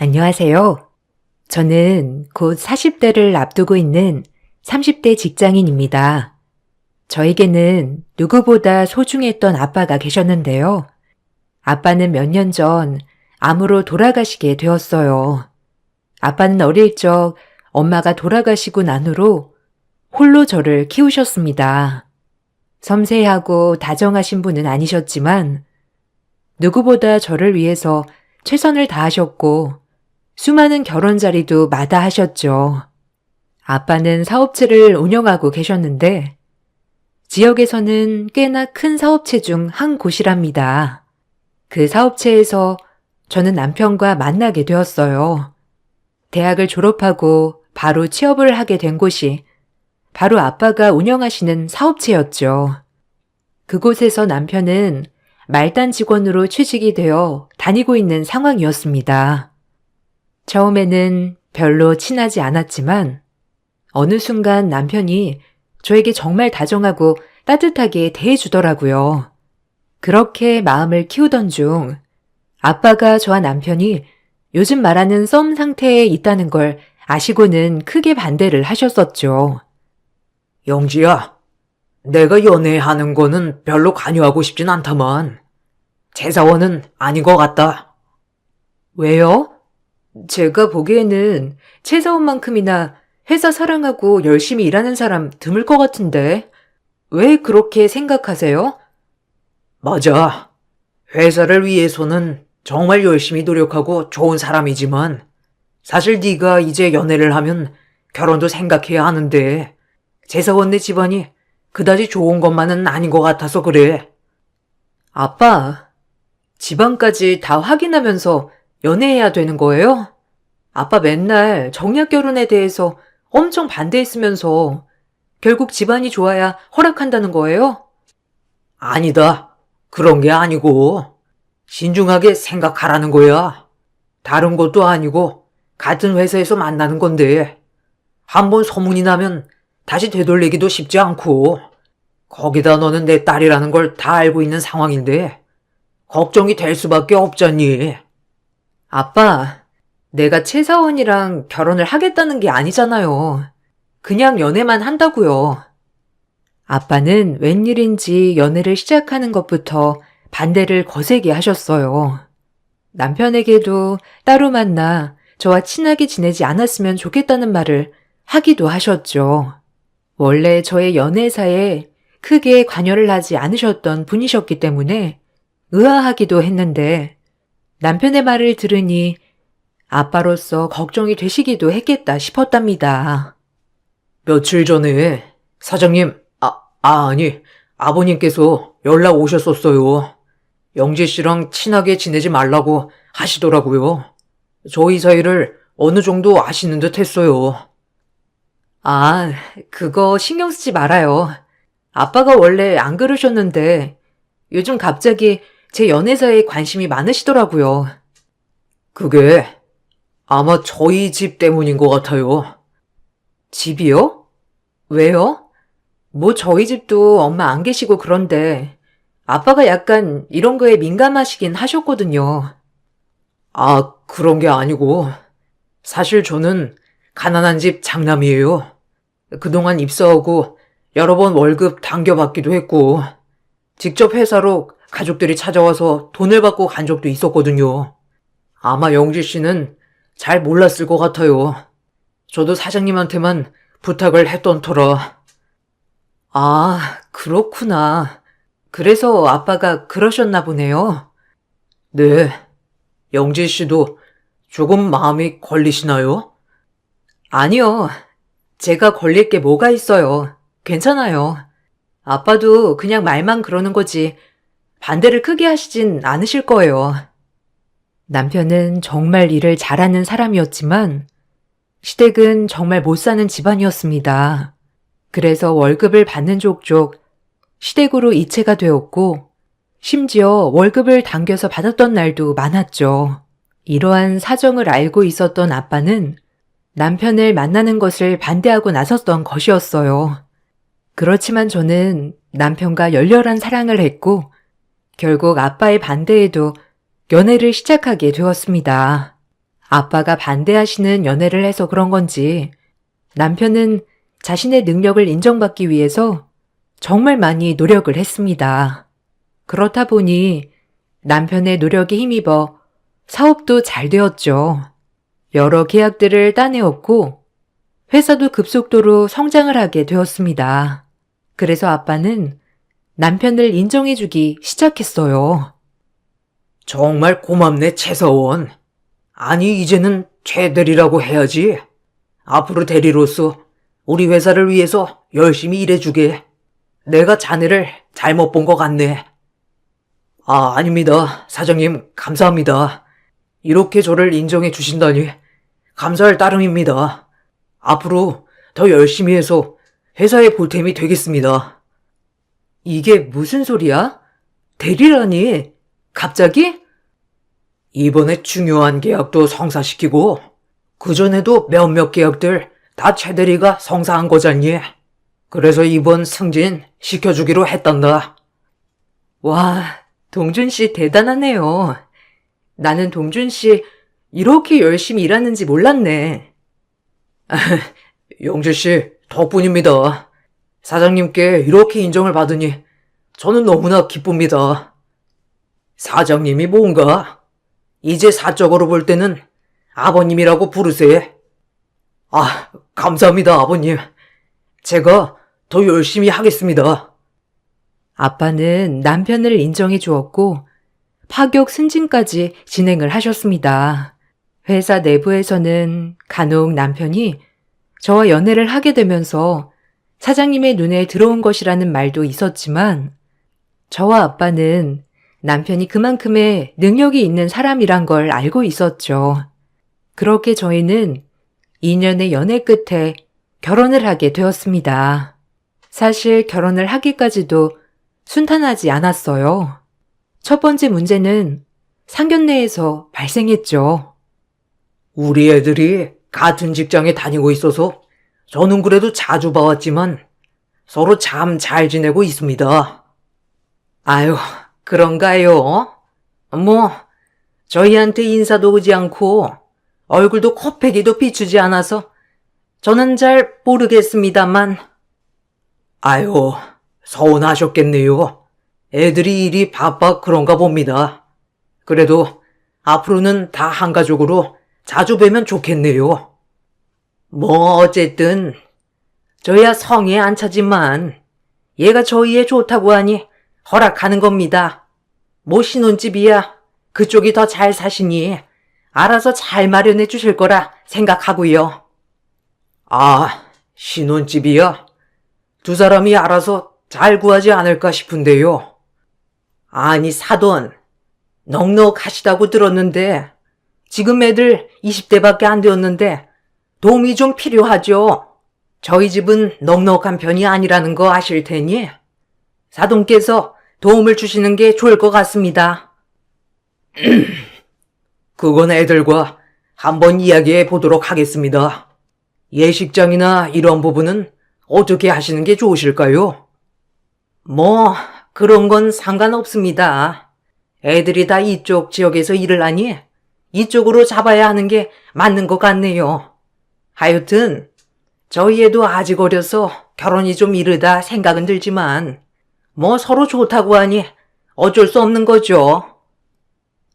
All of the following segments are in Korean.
안녕하세요. 저는 곧 40대를 앞두고 있는 30대 직장인입니다. 저에게는 누구보다 소중했던 아빠가 계셨는데요. 아빠는 몇 년 전 암으로 돌아가시게 되었어요. 아빠는 어릴 적 엄마가 돌아가시고 난 후로 홀로 저를 키우셨습니다. 섬세하고 다정하신 분은 아니셨지만 누구보다 저를 위해서 최선을 다하셨고 수많은 결혼 자리도 마다하셨죠. 아빠는 사업체를 운영하고 계셨는데 지역에서는 꽤나 큰 사업체 중 한 곳이랍니다. 그 사업체에서 저는 남편과 만나게 되었어요. 대학을 졸업하고 바로 취업을 하게 된 곳이 바로 아빠가 운영하시는 사업체였죠. 그곳에서 남편은 말단 직원으로 취직이 되어 다니고 있는 상황이었습니다. 처음에는 별로 친하지 않았지만 어느 순간 남편이 저에게 정말 다정하고 따뜻하게 대해주더라고요. 그렇게 마음을 키우던 중 아빠가 저와 남편이 요즘 말하는 썸 상태에 있다는 걸 아시고는 크게 반대를 하셨었죠. 영지야, 내가 연애하는 거는 별로 관여하고 싶진 않다만 제사원은 아닌 것 같다. 왜요? 제가 보기에는 최사원만큼이나 회사 사랑하고 열심히 일하는 사람 드물 것 같은데 왜 그렇게 생각하세요? 맞아. 회사를 위해서는 정말 열심히 노력하고 좋은 사람이지만 사실 네가 이제 연애를 하면 결혼도 생각해야 하는데 제사원네 집안이 그다지 좋은 것만은 아닌 것 같아서 그래. 아빠, 집안까지 다 확인하면서 연애해야 되는 거예요? 아빠 맨날 정략 결혼에 대해서 엄청 반대했으면서 결국 집안이 좋아야 허락한다는 거예요? 아니다. 그런 게 아니고 신중하게 생각하라는 거야. 다른 것도 아니고 같은 회사에서 만나는 건데 한번 소문이 나면 다시 되돌리기도 쉽지 않고 거기다 너는 내 딸이라는 걸 다 알고 있는 상황인데 걱정이 될 수밖에 없잖니. 아빠, 내가 최사원이랑 결혼을 하겠다는 게 아니잖아요. 그냥 연애만 한다고요. 아빠는 웬일인지 연애를 시작하는 것부터 반대를 거세게 하셨어요. 남편에게도 따로 만나 저와 친하게 지내지 않았으면 좋겠다는 말을 하기도 하셨죠. 원래 저의 연애사에 크게 관여를 하지 않으셨던 분이셨기 때문에 의아하기도 했는데 남편의 말을 들으니 아빠로서 걱정이 되시기도 했겠다 싶었답니다. 며칠 전에 사장님, 아니, 아버님께서 연락 오셨었어요. 영재 씨랑 친하게 지내지 말라고 하시더라고요. 저희 사이를 어느 정도 아시는 듯 했어요. 아, 그거 신경 쓰지 말아요. 아빠가 원래 안 그러셨는데 요즘 갑자기 제 연애사에 관심이 많으시더라고요. 그게 아마 저희 집 때문인 것 같아요. 집이요? 왜요? 뭐 저희 집도 엄마 안 계시고 그런데 아빠가 약간 이런 거에 민감하시긴 하셨거든요. 그런 게 아니고 사실 저는 가난한 집 장남이에요. 그동안 입사하고 여러 번 월급 당겨받기도 했고 직접 회사로 가족들이 찾아와서 돈을 받고 간 적도 있었거든요. 아마 영지 씨는 잘 몰랐을 것 같아요. 저도 사장님한테만 부탁을 했던 터라. 아, 그렇구나. 그래서 아빠가 그러셨나 보네요. 네, 영지 씨도 조금 마음이 걸리시나요? 아니요. 제가 걸릴 게 뭐가 있어요. 괜찮아요. 아빠도 그냥 말만 그러는 거지 반대를 크게 하시진 않으실 거예요. 남편은 정말 일을 잘하는 사람이었지만 시댁은 정말 못 사는 집안이었습니다. 그래서 월급을 받는 족족 시댁으로 이체가 되었고 심지어 월급을 당겨서 받았던 날도 많았죠. 이러한 사정을 알고 있었던 아빠는 남편을 만나는 것을 반대하고 나섰던 것이었어요. 그렇지만 저는 남편과 열렬한 사랑을 했고 결국 아빠의 반대에도 연애를 시작하게 되었습니다. 아빠가 반대하시는 연애를 해서 그런 건지 남편은 자신의 능력을 인정받기 위해서 정말 많이 노력을 했습니다. 그렇다 보니 남편의 노력에 힘입어 사업도 잘 되었죠. 여러 계약들을 따내었고 회사도 급속도로 성장을 하게 되었습니다. 그래서 아빠는 남편을 인정해주기 시작했어요. 정말 고맙네, 최서원. 아니, 이제는 최대리라고 해야지. 앞으로 대리로서 우리 회사를 위해서 열심히 일해주게. 내가 자네를 잘못 본 것 같네. 아, 아닙니다. 사장님, 감사합니다. 이렇게 저를 인정해 주신다니 감사할 따름입니다. 앞으로 더 열심히 해서 회사의 보탬이 되겠습니다. 이게 무슨 소리야? 대리라니? 갑자기? 이번에 중요한 계약도 성사시키고 그전에도 몇몇 계약들 다 최대리가 성사한 거잖니. 그래서 이번 승진 시켜주기로 했단다. 와, 동준 씨 대단하네요. 나는 동준 씨 이렇게 열심히 일하는지 몰랐네. 영재 씨 덕분입니다. 사장님께 이렇게 인정을 받으니 저는 너무나 기쁩니다. 사장님이 뭔가? 이제 사적으로 볼 때는 아버님이라고 부르세요. 아, 감사합니다, 아버님. 제가 더 열심히 하겠습니다. 아빠는 남편을 인정해 주었고 파격 승진까지 진행을 하셨습니다. 회사 내부에서는 간혹 남편이 저와 연애를 하게 되면서 사장님의 눈에 들어온 것이라는 말도 있었지만 저와 아빠는 남편이 그만큼의 능력이 있는 사람이란 걸 알고 있었죠. 그렇게 저희는 2년의 연애 끝에 결혼을 하게 되었습니다. 사실 결혼을 하기까지도 순탄하지 않았어요. 첫 번째 문제는 상견례에서 발생했죠. 우리 애들이 같은 직장에 다니고 있어서 저는 그래도 자주 봐왔지만 서로 참 잘 지내고 있습니다. 아유, 그런가요? 뭐, 저희한테 인사도 오지 않고 얼굴도 코빼기도 비추지 않아서 저는 잘 모르겠습니다만. 아유, 서운하셨겠네요. 애들이 일이 바빠 그런가 봅니다. 그래도 앞으로는 다 한 가족으로 자주 뵈면 좋겠네요. 뭐 어쨌든 저야 성에 안 차지만 얘가 저희에 좋다고 하니 허락하는 겁니다. 뭐 신혼집이야 그쪽이 더 잘 사시니 알아서 잘 마련해 주실 거라 생각하고요. 아, 신혼집이야? 두 사람이 알아서 잘 구하지 않을까 싶은데요. 아니 사돈, 넉넉하시다고 들었는데 지금 애들 20대밖에 안 되었는데 도움이 좀 필요하죠. 저희 집은 넉넉한 편이 아니라는 거 아실 테니 사돈께서 도움을 주시는 게 좋을 것 같습니다. 그건 애들과 한번 이야기해 보도록 하겠습니다. 예식장이나 이런 부분은 어떻게 하시는 게 좋으실까요? 뭐 그런 건 상관없습니다. 애들이 다 이쪽 지역에서 일을 하니 이쪽으로 잡아야 하는 게 맞는 것 같네요. 하여튼 저희 애도 아직 어려서 결혼이 좀 이르다 생각은 들지만 뭐 서로 좋다고 하니 어쩔 수 없는 거죠.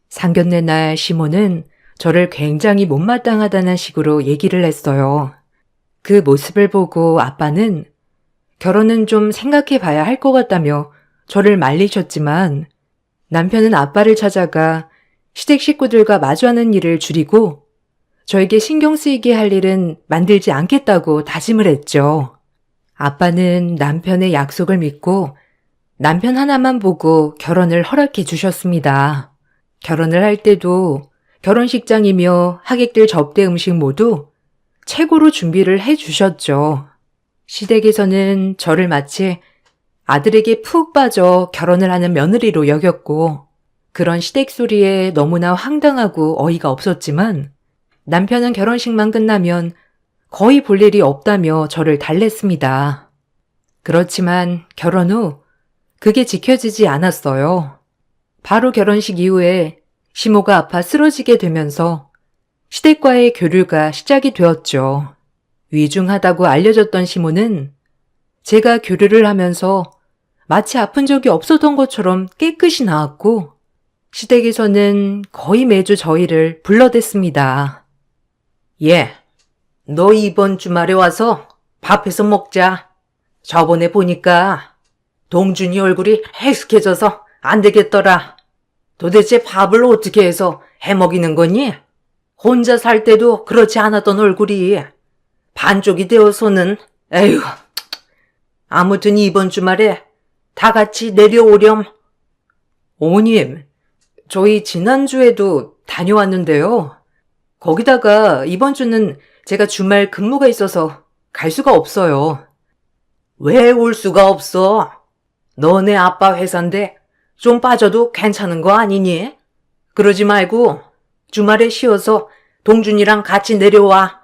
상견례 날 시모는 저를 굉장히 못마땅하다는 식으로 얘기를 했어요. 그 모습을 보고 아빠는 결혼은 좀 생각해 봐야 할 것 같다며 저를 말리셨지만 남편은 아빠를 찾아가 시댁 식구들과 마주하는 일을 줄이고 저에게 신경 쓰이게 할 일은 만들지 않겠다고 다짐을 했죠. 아빠는 남편의 약속을 믿고 남편 하나만 보고 결혼을 허락해 주셨습니다. 결혼을 할 때도 결혼식장이며 하객들 접대 음식 모두 최고로 준비를 해 주셨죠. 시댁에서는 저를 마치 아들에게 푹 빠져 결혼을 하는 며느리로 여겼고 그런 시댁 소리에 너무나 황당하고 어이가 없었지만 남편은 결혼식만 끝나면 거의 볼 일이 없다며 저를 달랬습니다. 그렇지만 결혼 후 그게 지켜지지 않았어요. 바로 결혼식 이후에 시모가 아파 쓰러지게 되면서 시댁과의 교류가 시작이 되었죠. 위중하다고 알려졌던 시모는 제가 교류를 하면서 마치 아픈 적이 없었던 것처럼 깨끗이 나았고, 시댁에서는 거의 매주 저희를 불러댔습니다. 예, 너 이번 주말에 와서 밥해서 먹자. 저번에 보니까 동준이 얼굴이 해숙해져서 안 되겠더라. 도대체 밥을 어떻게 해서 해먹이는 거니? 혼자 살 때도 그렇지 않았던 얼굴이 반쪽이 되어서는, 에휴. 아무튼 이번 주말에 다 같이 내려오렴. 어머님, 저희 지난주에도 다녀왔는데요. 거기다가 이번 주는 제가 주말 근무가 있어서 갈 수가 없어요. 왜 올 수가 없어? 너네 아빠 회사인데 좀 빠져도 괜찮은 거 아니니? 그러지 말고 주말에 쉬어서 동준이랑 같이 내려와.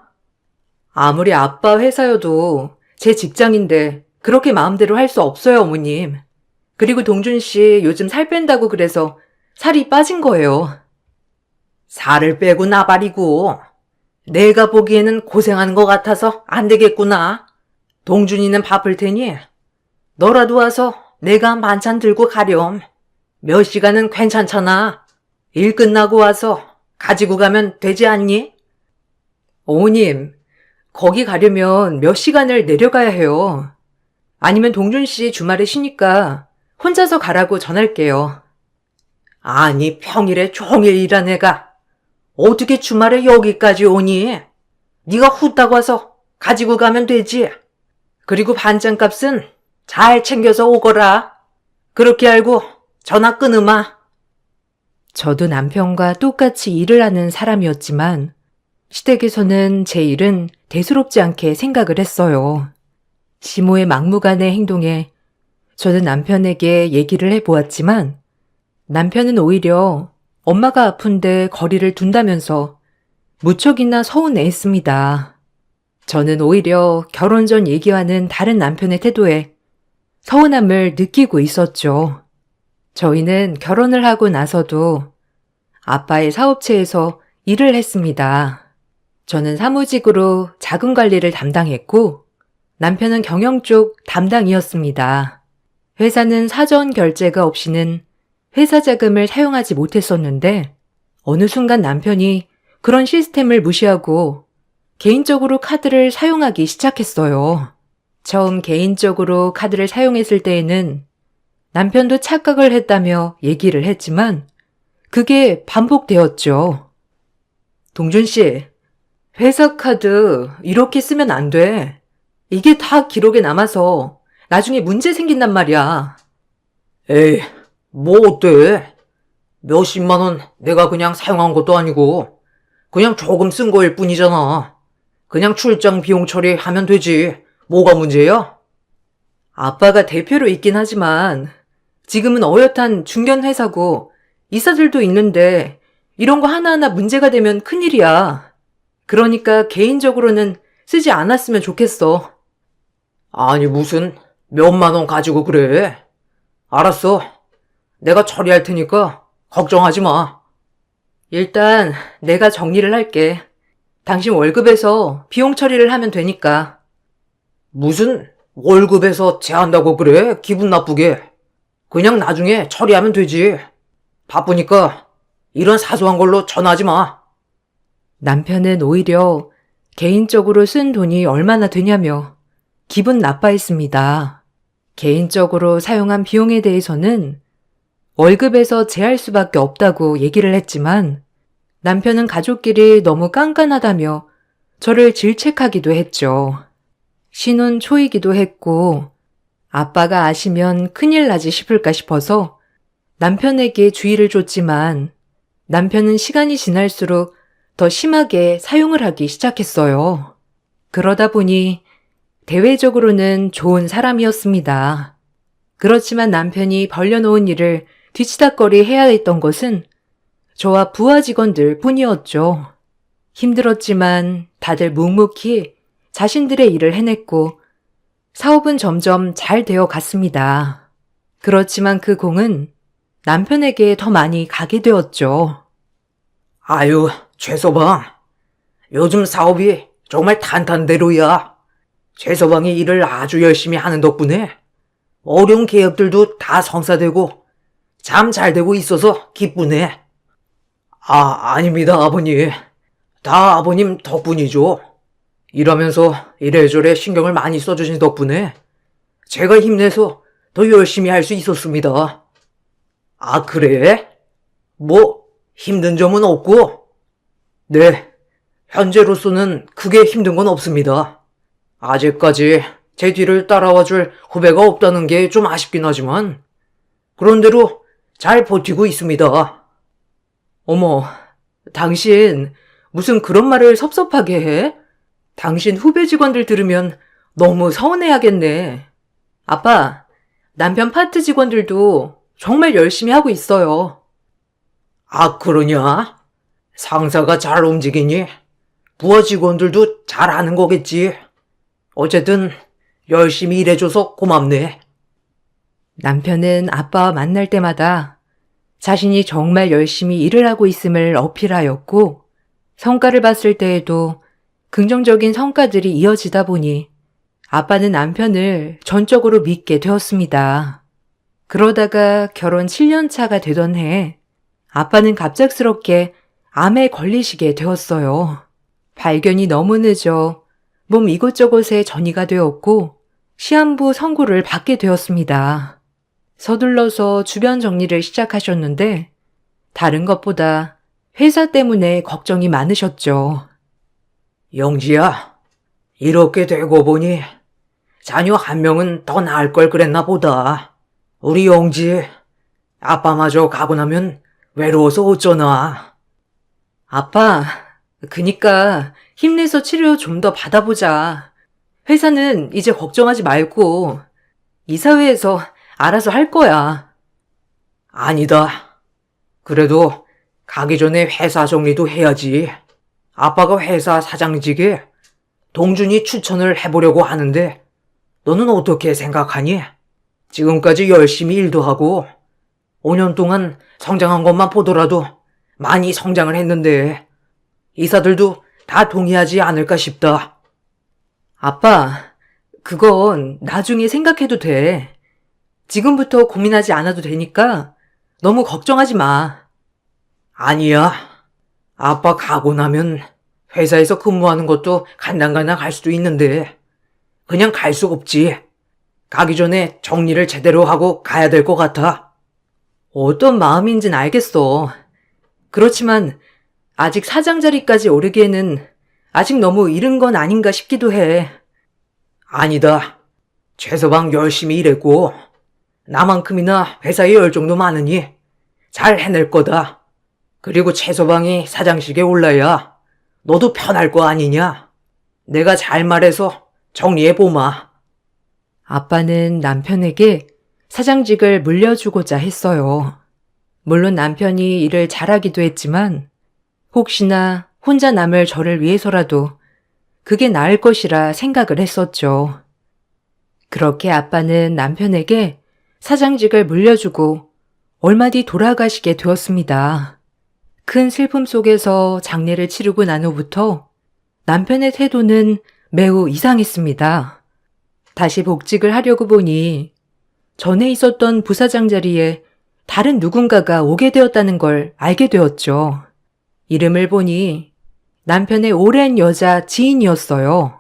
아무리 아빠 회사여도 제 직장인데 그렇게 마음대로 할 수 없어요, 어머님. 그리고 동준 씨 요즘 살 뺀다고 그래서 살이 빠진 거예요. 살을 빼고 나발이고 내가 보기에는 고생하는 것 같아서 안 되겠구나. 동준이는 바쁠 테니 너라도 와서 내가 반찬 들고 가렴. 몇 시간은 괜찮잖아. 일 끝나고 와서 가지고 가면 되지 않니? 어머님, 거기 가려면 몇 시간을 내려가야 해요. 아니면 동준 씨 주말에 쉬니까 혼자서 가라고 전할게요. 아니, 평일에 종일 일한 애가 어떻게 주말에 여기까지 오니? 네가 후딱 와서 가지고 가면 되지. 그리고 반찬값은 잘 챙겨서 오거라. 그렇게 알고 전화 끊으마. 저도 남편과 똑같이 일을 하는 사람이었지만 시댁에서는 제 일은 대수롭지 않게 생각을 했어요. 시모의 막무가내 행동에 저는 남편에게 얘기를 해보았지만 남편은 오히려 엄마가 아픈데 거리를 둔다면서 무척이나 서운해했습니다. 저는 오히려 결혼 전 얘기와는 다른 남편의 태도에 서운함을 느끼고 있었죠. 저희는 결혼을 하고 나서도 아빠의 사업체에서 일을 했습니다. 저는 사무직으로 자금 관리를 담당했고 남편은 경영 쪽 담당이었습니다. 회사는 사전 결제가 없이는 회사 자금을 사용하지 못했었는데 어느 순간 남편이 그런 시스템을 무시하고 개인적으로 카드를 사용하기 시작했어요. 처음 개인적으로 카드를 사용했을 때에는 남편도 착각을 했다며 얘기를 했지만 그게 반복되었죠. 동준 씨, 회사 카드 이렇게 쓰면 안 돼. 이게 다 기록에 남아서 나중에 문제 생긴단 말이야. 에이, 뭐 어때? 몇십만 원 내가 그냥 사용한 것도 아니고 그냥 조금 쓴 거일 뿐이잖아. 그냥 출장 비용 처리하면 되지. 뭐가 문제야? 아빠가 대표로 있긴 하지만 지금은 어엿한 중견 회사고 이사들도 있는데 이런 거 하나하나 문제가 되면 큰일이야. 그러니까 개인적으로는 쓰지 않았으면 좋겠어. 아니 무슨 몇만 원 가지고 그래. 알았어. 내가 처리할 테니까 걱정하지 마. 일단 내가 정리를 할게. 당신 월급에서 비용 처리를 하면 되니까. 무슨 월급에서 제한다고 그래? 기분 나쁘게. 그냥 나중에 처리하면 되지. 바쁘니까 이런 사소한 걸로 전화하지 마. 남편은 오히려 개인적으로 쓴 돈이 얼마나 되냐며 기분 나빠했습니다. 개인적으로 사용한 비용에 대해서는 월급에서 제할 수밖에 없다고 얘기를 했지만 남편은 가족끼리 너무 깐깐하다며 저를 질책하기도 했죠. 신혼 초이기도 했고 아빠가 아시면 큰일 나지 싶을까 싶어서 남편에게 주의를 줬지만 남편은 시간이 지날수록 더 심하게 사용을 하기 시작했어요. 그러다 보니 대외적으로는 좋은 사람이었습니다. 그렇지만 남편이 벌려놓은 일을 뒤치다꺼리 해야 했던 것은 저와 부하 직원들 뿐이었죠. 힘들었지만 다들 묵묵히 자신들의 일을 해냈고 사업은 점점 잘 되어 갔습니다. 그렇지만 그 공은 남편에게 더 많이 가게 되었죠. 아유, 최서방. 요즘 사업이 정말 탄탄대로야. 최서방이 일을 아주 열심히 하는 덕분에 어려운 기업들도 다 성사되고 참 잘 되고 있어서 기쁘네. 아닙니다, 아버님. 다 아버님 덕분이죠. 일하면서 이래저래 신경을 많이 써주신 덕분에 제가 힘내서 더 열심히 할 수 있었습니다. 그래? 뭐 힘든 점은 없고? 네, 현재로서는 크게 힘든 건 없습니다. 아직까지 제 뒤를 따라와줄 후배가 없다는 게 좀 아쉽긴 하지만 그런대로 잘 버티고 있습니다. 어머, 당신 무슨 그런 말을 섭섭하게 해? 당신 후배 직원들 들으면 너무 서운해하겠네. 아빠, 남편 파트 직원들도 정말 열심히 하고 있어요. 그러냐? 상사가 잘 움직이니 부하 직원들도 잘하는 거겠지. 어쨌든 열심히 일해줘서 고맙네. 남편은 아빠와 만날 때마다 자신이 정말 열심히 일을 하고 있음을 어필하였고, 성과를 봤을 때에도 긍정적인 성과들이 이어지다 보니 아빠는 남편을 전적으로 믿게 되었습니다. 그러다가 결혼 7년 차가 되던 해에 아빠는 갑작스럽게 암에 걸리시게 되었어요. 발견이 너무 늦어 몸 이곳저곳에 전이가 되었고 시한부 선고를 받게 되었습니다. 서둘러서 주변 정리를 시작하셨는데 다른 것보다 회사 때문에 걱정이 많으셨죠. 영지야, 이렇게 되고 보니 자녀 한 명은 더 나을 걸 그랬나 보다. 우리 영지, 아빠마저 가고 나면 외로워서 어쩌나. 아빠, 그니까 힘내서 치료 좀 더 받아보자. 회사는 이제 걱정하지 말고 이사회에서 알아서 할 거야. 아니다. 그래도 가기 전에 회사 정리도 해야지. 아빠가 회사 사장직에 동준이 추천을 해보려고 하는데 너는 어떻게 생각하니? 지금까지 열심히 일도 하고 5년 동안 성장한 것만 보더라도 많이 성장을 했는데 이사들도 다 동의하지 않을까 싶다. 아빠, 그건 나중에 생각해도 돼. 지금부터 고민하지 않아도 되니까 너무 걱정하지 마. 아니야. 아빠 가고 나면 회사에서 근무하는 것도 간당간당 할 수도 있는데 그냥 갈 수 없지. 가기 전에 정리를 제대로 하고 가야 될 것 같아. 어떤 마음인진 알겠어. 그렇지만 아직 사장 자리까지 오르기에는 아직 너무 이른 건 아닌가 싶기도 해. 아니다. 최서방 열심히 일했고 나만큼이나 회사에 열정도 많으니 잘 해낼 거다. 그리고 최서방이 사장직에 올라야 너도 편할 거 아니냐. 내가 잘 말해서 정리해보마. 아빠는 남편에게 사장직을 물려주고자 했어요. 물론 남편이 일을 잘하기도 했지만 혹시나 혼자 남을 저를 위해서라도 그게 나을 것이라 생각을 했었죠. 그렇게 아빠는 남편에게 사장직을 물려주고 얼마 뒤 돌아가시게 되었습니다. 큰 슬픔 속에서 장례를 치르고 난 후부터 남편의 태도는 매우 이상했습니다. 다시 복직을 하려고 보니 전에 있었던 부사장 자리에 다른 누군가가 오게 되었다는 걸 알게 되었죠. 이름을 보니 남편의 오랜 여자 지인이었어요.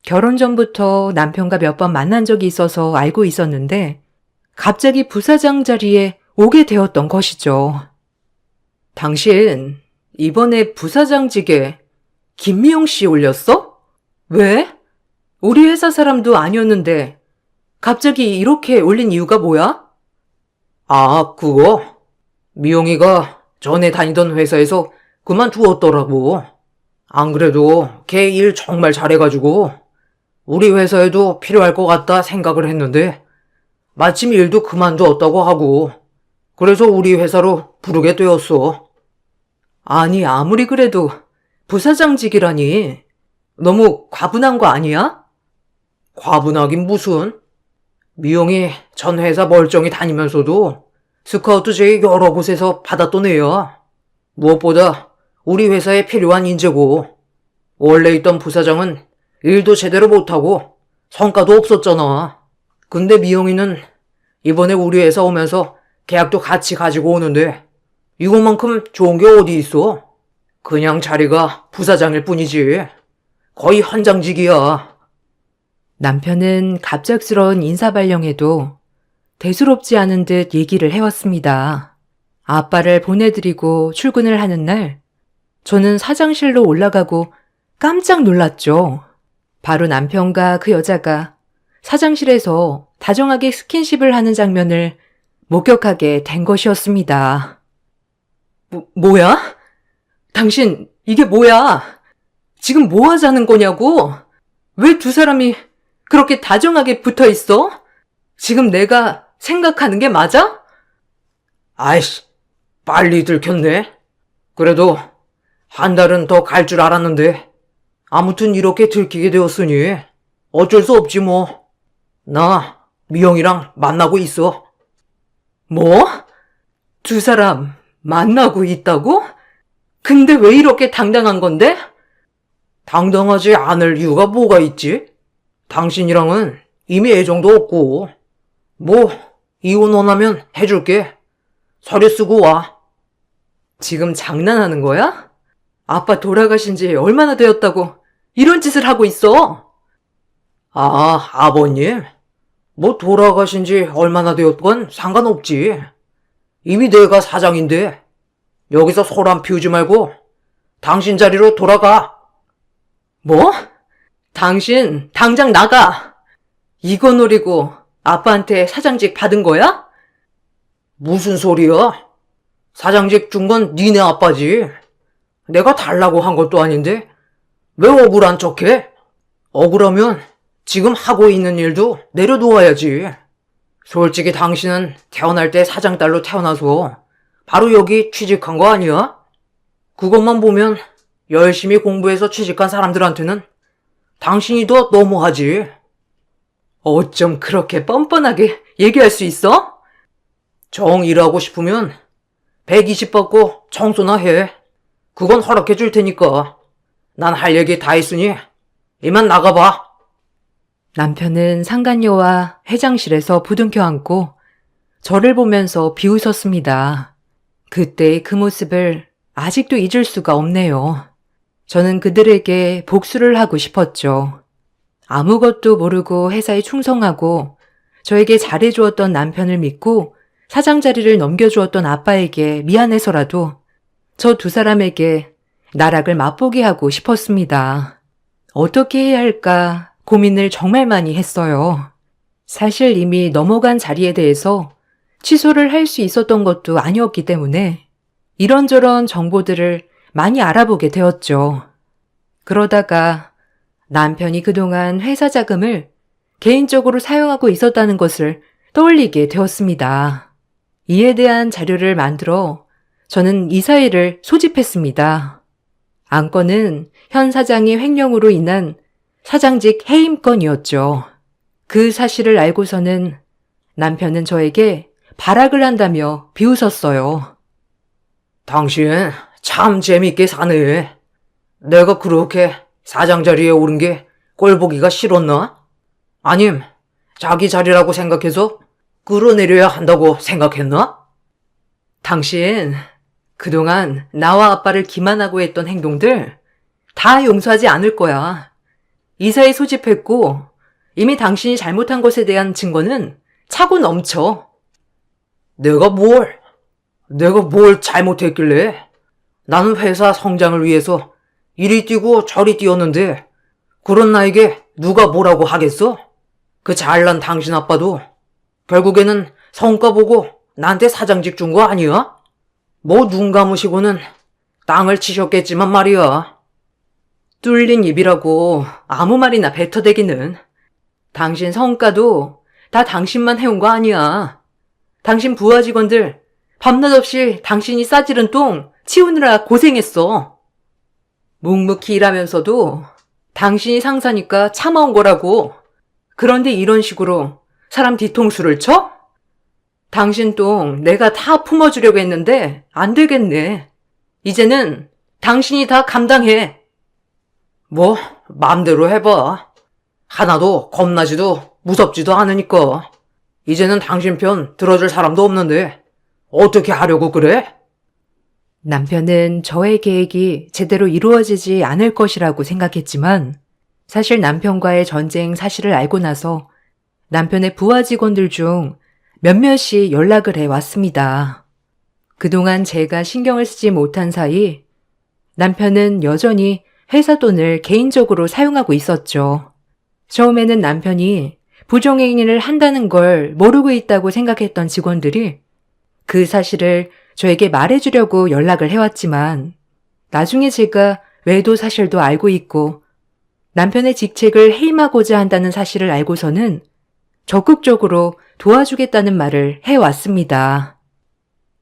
결혼 전부터 남편과 몇 번 만난 적이 있어서 알고 있었는데 갑자기 부사장 자리에 오게 되었던 것이죠. 당신 이번에 부사장직에 김미영 씨 올렸어? 왜? 우리 회사 사람도 아니었는데 갑자기 이렇게 올린 이유가 뭐야? 그거? 미영이가 전에 다니던 회사에서 그만두었더라고. 안 그래도 걔 일 정말 잘해가지고 우리 회사에도 필요할 것 같다 생각을 했는데 마침 일도 그만두었다고 하고 그래서 우리 회사로 부르게 되었어. 아니, 아무리 그래도 부사장직이라니 너무 과분한 거 아니야? 과분하긴 무슨. 미영이 전 회사 멀쩡히 다니면서도 스카우트 제의 여러 곳에서 받았던 애야. 무엇보다 우리 회사에 필요한 인재고 원래 있던 부사장은 일도 제대로 못하고 성과도 없었잖아. 근데 미영이는 이번에 우리 회사 오면서 계약도 같이 가지고 오는데 이것만큼 좋은 게 어디 있어? 그냥 자리가 부사장일 뿐이지. 거의 현장직이야. 남편은 갑작스러운 인사발령에도 대수롭지 않은 듯 얘기를 해왔습니다. 아빠를 보내드리고 출근을 하는 날, 저는 사장실로 올라가고 깜짝 놀랐죠. 바로 남편과 그 여자가 사장실에서 다정하게 스킨십을 하는 장면을 목격하게 된 것이었습니다. 뭐야? 당신, 이게 뭐야? 지금 뭐 하자는 거냐고? 왜 두 사람이 그렇게 다정하게 붙어 있어? 지금 내가 생각하는 게 맞아? 아이씨, 빨리 들켰네. 그래도 한 달은 더 갈 줄 알았는데 아무튼 이렇게 들키게 되었으니 어쩔 수 없지 뭐. 나 미영이랑 만나고 있어. 뭐? 두 사람 만나고 있다고? 근데 왜 이렇게 당당한 건데? 당당하지 않을 이유가 뭐가 있지? 당신이랑은 이미 애정도 없고 뭐 이혼 원하면 해줄게. 서류 쓰고 와. 지금 장난하는 거야? 아빠 돌아가신 지 얼마나 되었다고 이런 짓을 하고 있어? 아, 아버님? 뭐 돌아가신 지 얼마나 되었건 상관없지. 이미 내가 사장인데 여기서 소란 피우지 말고 당신 자리로 돌아가. 뭐? 당신 당장 나가. 이거 노리고 아빠한테 사장직 받은 거야? 무슨 소리야? 사장직 준 건 니네 아빠지. 내가 달라고 한 것도 아닌데 왜 억울한 척해? 억울하면 지금 하고 있는 일도 내려놓아야지. 솔직히 당신은 태어날 때 사장딸로 태어나서 바로 여기 취직한 거 아니야? 그것만 보면 열심히 공부해서 취직한 사람들한테는 당신이 더 너무하지. 어쩜 그렇게 뻔뻔하게 얘기할 수 있어? 정 일하고 싶으면 120 받고 청소나 해. 그건 허락해 줄 테니까. 난 할 얘기 다 했으니 이만 나가봐. 남편은 상간녀와 회장실에서 부둥켜 안고 저를 보면서 비웃었습니다. 그때의 그 모습을 아직도 잊을 수가 없네요. 저는 그들에게 복수를 하고 싶었죠. 아무것도 모르고 회사에 충성하고 저에게 잘해주었던 남편을 믿고 사장 자리를 넘겨주었던 아빠에게 미안해서라도 저 두 사람에게 나락을 맛보게 하고 싶었습니다. 어떻게 해야 할까 고민을 정말 많이 했어요. 사실 이미 넘어간 자리에 대해서 취소를 할 수 있었던 것도 아니었기 때문에 이런저런 정보들을 많이 알아보게 되었죠. 그러다가 남편이 그동안 회사 자금을 개인적으로 사용하고 있었다는 것을 떠올리게 되었습니다. 이에 대한 자료를 만들어 저는 이사회를 소집했습니다. 안건은 현 사장의 횡령으로 인한 사장직 해임건이었죠. 그 사실을 알고서는 남편은 저에게 발악을 한다며 비웃었어요. 당신 참 재밌게 사네. 내가 그렇게 사장 자리에 오른 게 꼴보기가 싫었나? 아님 자기 자리라고 생각해서 끌어내려야 한다고 생각했나? 당신 그동안 나와 아빠를 기만하고 했던 행동들 다 용서하지 않을 거야. 이사에 소집했고 이미 당신이 잘못한 것에 대한 증거는 차고 넘쳐. 내가 뭘 잘못했길래? 나는 회사 성장을 위해서 이리 뛰고 저리 뛰었는데 그런 나에게 누가 뭐라고 하겠어? 그 잘난 당신 아빠도 결국에는 성과 보고 나한테 사장직 준 거 아니야? 뭐 눈 감으시고는 땅을 치셨겠지만 말이야. 뚫린 입이라고 아무 말이나 뱉어대기는. 당신 성과도 다 당신만 해온 거 아니야. 당신 부하 직원들 밤낮 없이 당신이 싸지른 똥 치우느라 고생했어. 묵묵히 일하면서도 당신이 상사니까 참아온 거라고. 그런데 이런 식으로 사람 뒤통수를 쳐? 당신 똥 내가 다 품어주려고 했는데 안 되겠네. 이제는 당신이 다 감당해. 뭐, 맘대로 해봐. 하나도 겁나지도 무섭지도 않으니까. 이제는 당신 편 들어줄 사람도 없는데 어떻게 하려고 그래? 남편은 저의 계획이 제대로 이루어지지 않을 것이라고 생각했지만 사실 남편과의 전쟁 사실을 알고 나서 남편의 부하 직원들 중 몇몇이 연락을 해왔습니다. 그동안 제가 신경을 쓰지 못한 사이 남편은 여전히 회사 돈을 개인적으로 사용하고 있었죠. 처음에는 남편이 부정행위를 한다는 걸 모르고 있다고 생각했던 직원들이 그 사실을 저에게 말해주려고 연락을 해왔지만 나중에 제가 외도 사실도 알고 있고 남편의 직책을 해임하고자 한다는 사실을 알고서는 적극적으로 도와주겠다는 말을 해왔습니다.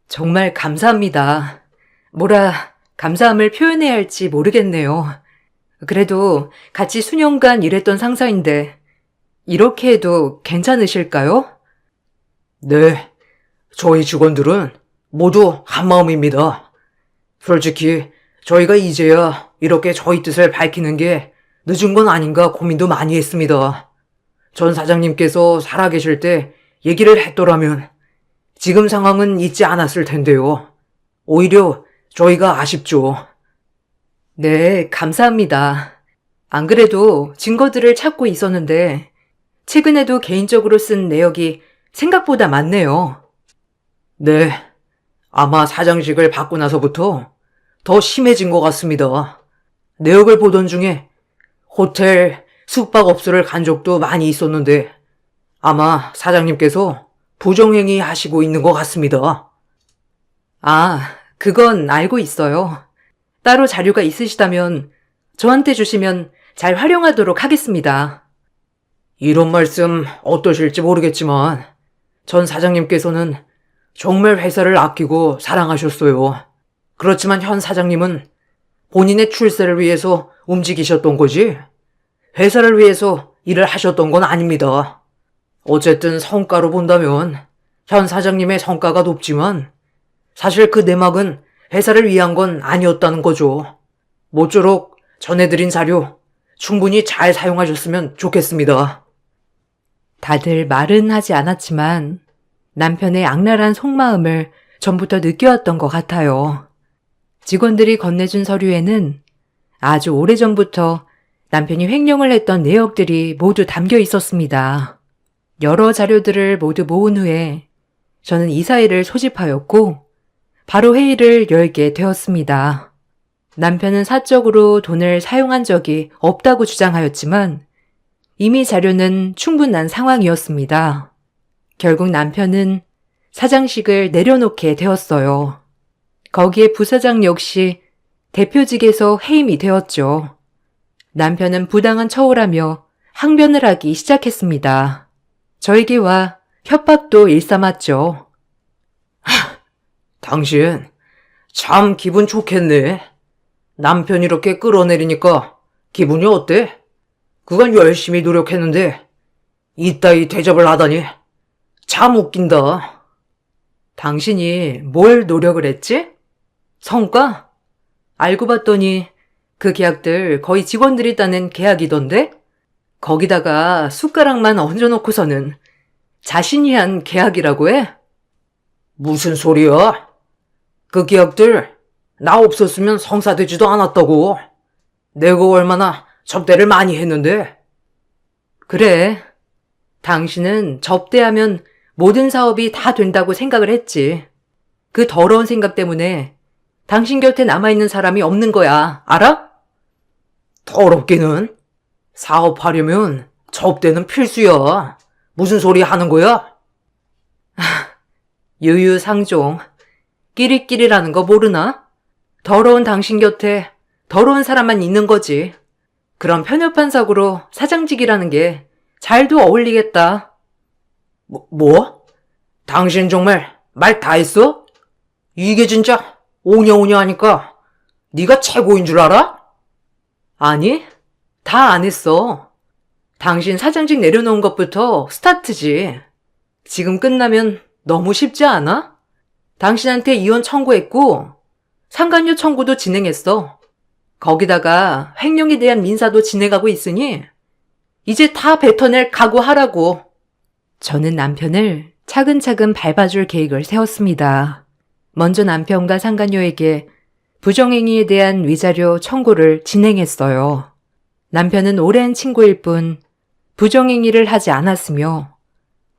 정말 감사합니다. 뭐라 감사함을 표현해야 할지 모르겠네요. 그래도 같이 수년간 일했던 상사인데 이렇게 해도 괜찮으실까요? 네, 저희 직원들은 모두 한마음입니다. 솔직히 저희가 이제야 이렇게 저희 뜻을 밝히는 게 늦은 건 아닌가 고민도 많이 했습니다. 전 사장님께서 살아계실 때 얘기를 했더라면 지금 상황은 있지 않았을 텐데요. 오히려 저희가 아쉽죠. 네, 감사합니다. 안 그래도 증거들을 찾고 있었는데 최근에도 개인적으로 쓴 내역이 생각보다 많네요. 네, 아마 사장직을 받고 나서부터 더 심해진 것 같습니다. 내역을 보던 중에 호텔, 숙박업소를 간 적도 많이 있었는데 아마 사장님께서 부정행위 하시고 있는 것 같습니다. 아, 그건 알고 있어요. 따로 자료가 있으시다면 저한테 주시면 잘 활용하도록 하겠습니다. 이런 말씀 어떠실지 모르겠지만 전 사장님께서는 정말 회사를 아끼고 사랑하셨어요. 그렇지만 현 사장님은 본인의 출세를 위해서 움직이셨던 거지 회사를 위해서 일을 하셨던 건 아닙니다. 어쨌든 성과로 본다면 현 사장님의 성과가 높지만 사실 그 내막은 회사를 위한 건 아니었다는 거죠. 모쪼록 전해드린 자료 충분히 잘 사용하셨으면 좋겠습니다. 다들 말은 하지 않았지만 남편의 악랄한 속마음을 전부터 느껴왔던 것 같아요. 직원들이 건네준 서류에는 아주 오래전부터 남편이 횡령을 했던 내역들이 모두 담겨 있었습니다. 여러 자료들을 모두 모은 후에 저는 이사회를 소집하였고 바로 회의를 열게 되었습니다. 남편은 사적으로 돈을 사용한 적이 없다고 주장하였지만 이미 자료는 충분한 상황이었습니다. 결국 남편은 사장직을 내려놓게 되었어요. 거기에 부사장 역시 대표직에서 해임이 되었죠. 남편은 부당한 처우라며 항변을 하기 시작했습니다. 저에게 와 협박도 일삼았죠. 당신 참 기분 좋겠네. 남편 이렇게 끌어내리니까 기분이 어때? 그간 열심히 노력했는데 이따위 대접을 하다니 참 웃긴다. 당신이 뭘 노력을 했지? 성과? 알고 봤더니 그 계약들 거의 직원들이 따는 계약이던데? 거기다가 숟가락만 얹어놓고서는 자신이 한 계약이라고 해? 무슨 소리야? 그 계약들 나 없었으면 성사되지도 않았다고. 내가 얼마나 접대를 많이 했는데. 그래. 당신은 접대하면 모든 사업이 다 된다고 생각을 했지. 그 더러운 생각 때문에 당신 곁에 남아있는 사람이 없는 거야. 알아? 더럽기는. 사업하려면 접대는 필수야. 무슨 소리 하는 거야? 유유상종. 끼리끼리라는 거 모르나? 더러운 당신 곁에 더러운 사람만 있는 거지. 그런 편협한 사고로 사장직이라는 게 잘도 어울리겠다. 뭐? 당신 정말 말 다 했어? 이게 진짜 오냐오냐 하니까 네가 최고인 줄 알아? 아니, 다 안 했어. 당신 사장직 내려놓은 것부터 스타트지. 지금 끝나면 너무 쉽지 않아? 당신한테 이혼 청구했고 상간녀 청구도 진행했어. 거기다가 횡령에 대한 민사도 진행하고 있으니 이제 다 뱉어낼 각오하라고. 저는 남편을 차근차근 밟아줄 계획을 세웠습니다. 먼저 남편과 상간녀에게 부정행위에 대한 위자료 청구를 진행했어요. 남편은 오랜 친구일 뿐 부정행위를 하지 않았으며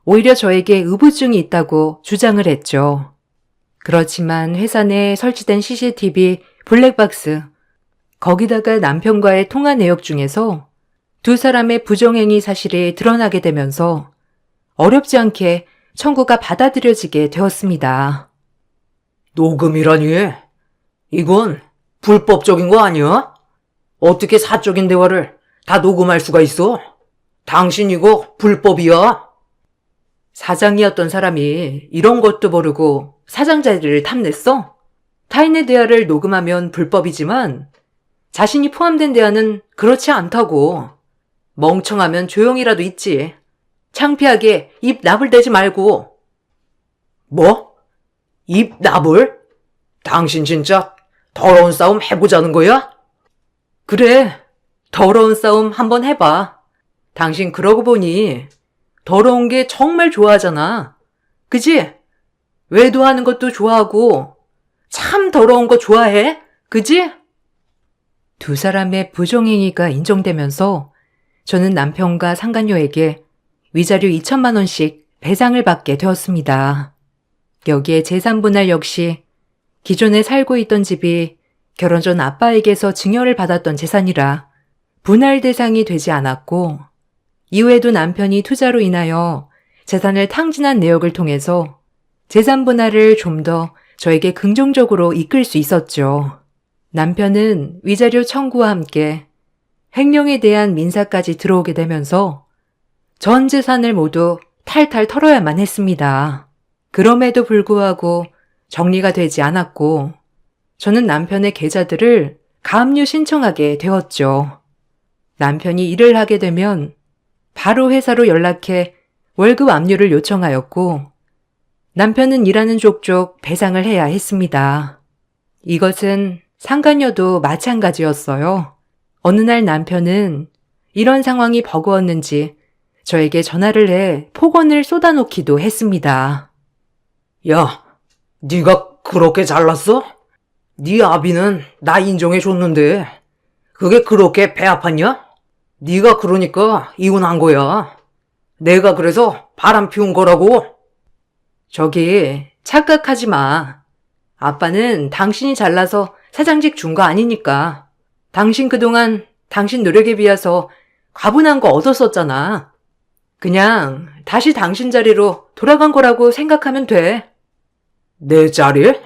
오히려 저에게 의부증이 있다고 주장을 했죠. 그렇지만 회사 내에 설치된 CCTV 블랙박스, 거기다가 남편과의 통화 내역 중에서 두 사람의 부정행위 사실이 드러나게 되면서 어렵지 않게 청구가 받아들여지게 되었습니다. 녹음이라니? 이건 불법적인 거 아니야? 어떻게 사적인 대화를 다 녹음할 수가 있어? 당신 이거 불법이야. 사장이었던 사람이 이런 것도 모르고 사장 자리를 탐냈어? 타인의 대화를 녹음하면 불법이지만 자신이 포함된 대화는 그렇지 않다고. 멍청하면 조용히라도 있지. 창피하게 입 나불대지 말고. 뭐? 입 나불? 당신 진짜 더러운 싸움 해보자는 거야? 그래, 더러운 싸움 한번 해봐. 당신 그러고 보니 더러운 게 정말 좋아하잖아. 그지? 외도하는 것도 좋아하고 참 더러운 거 좋아해. 그지? 두 사람의 부정행위가 인정되면서 저는 남편과 상간녀에게 위자료 2천만 원씩 배상을 받게 되었습니다. 여기에 재산분할 역시 기존에 살고 있던 집이 결혼 전 아빠에게서 증여를 받았던 재산이라 분할 대상이 되지 않았고, 이후에도 남편이 투자로 인하여 재산을 탕진한 내역을 통해서 재산 분할을 좀 더 저에게 긍정적으로 이끌 수 있었죠. 남편은 위자료 청구와 함께 횡령에 대한 민사까지 들어오게 되면서 전 재산을 모두 탈탈 털어야만 했습니다. 그럼에도 불구하고 정리가 되지 않았고 저는 남편의 계좌들을 가압류 신청하게 되었죠. 남편이 일을 하게 되면 바로 회사로 연락해 월급 압류를 요청하였고 남편은 일하는 족족 배상을 해야 했습니다. 이것은 상간녀도 마찬가지였어요. 어느 날 남편은 이런 상황이 버거웠는지 저에게 전화를 해 폭언을 쏟아놓기도 했습니다. 야, 네가 그렇게 잘났어? 네 아비는 나 인정해줬는데 그게 그렇게 배 아팠냐? 네가 그러니까 이혼한 거야. 내가 그래서 바람 피운 거라고. 저기 착각하지 마. 아빠는 당신이 잘나서 사장직 준 거 아니니까. 당신 그동안 당신 노력에 비해서 과분한 거 얻었었잖아. 그냥 다시 당신 자리로 돌아간 거라고 생각하면 돼. 내 자리?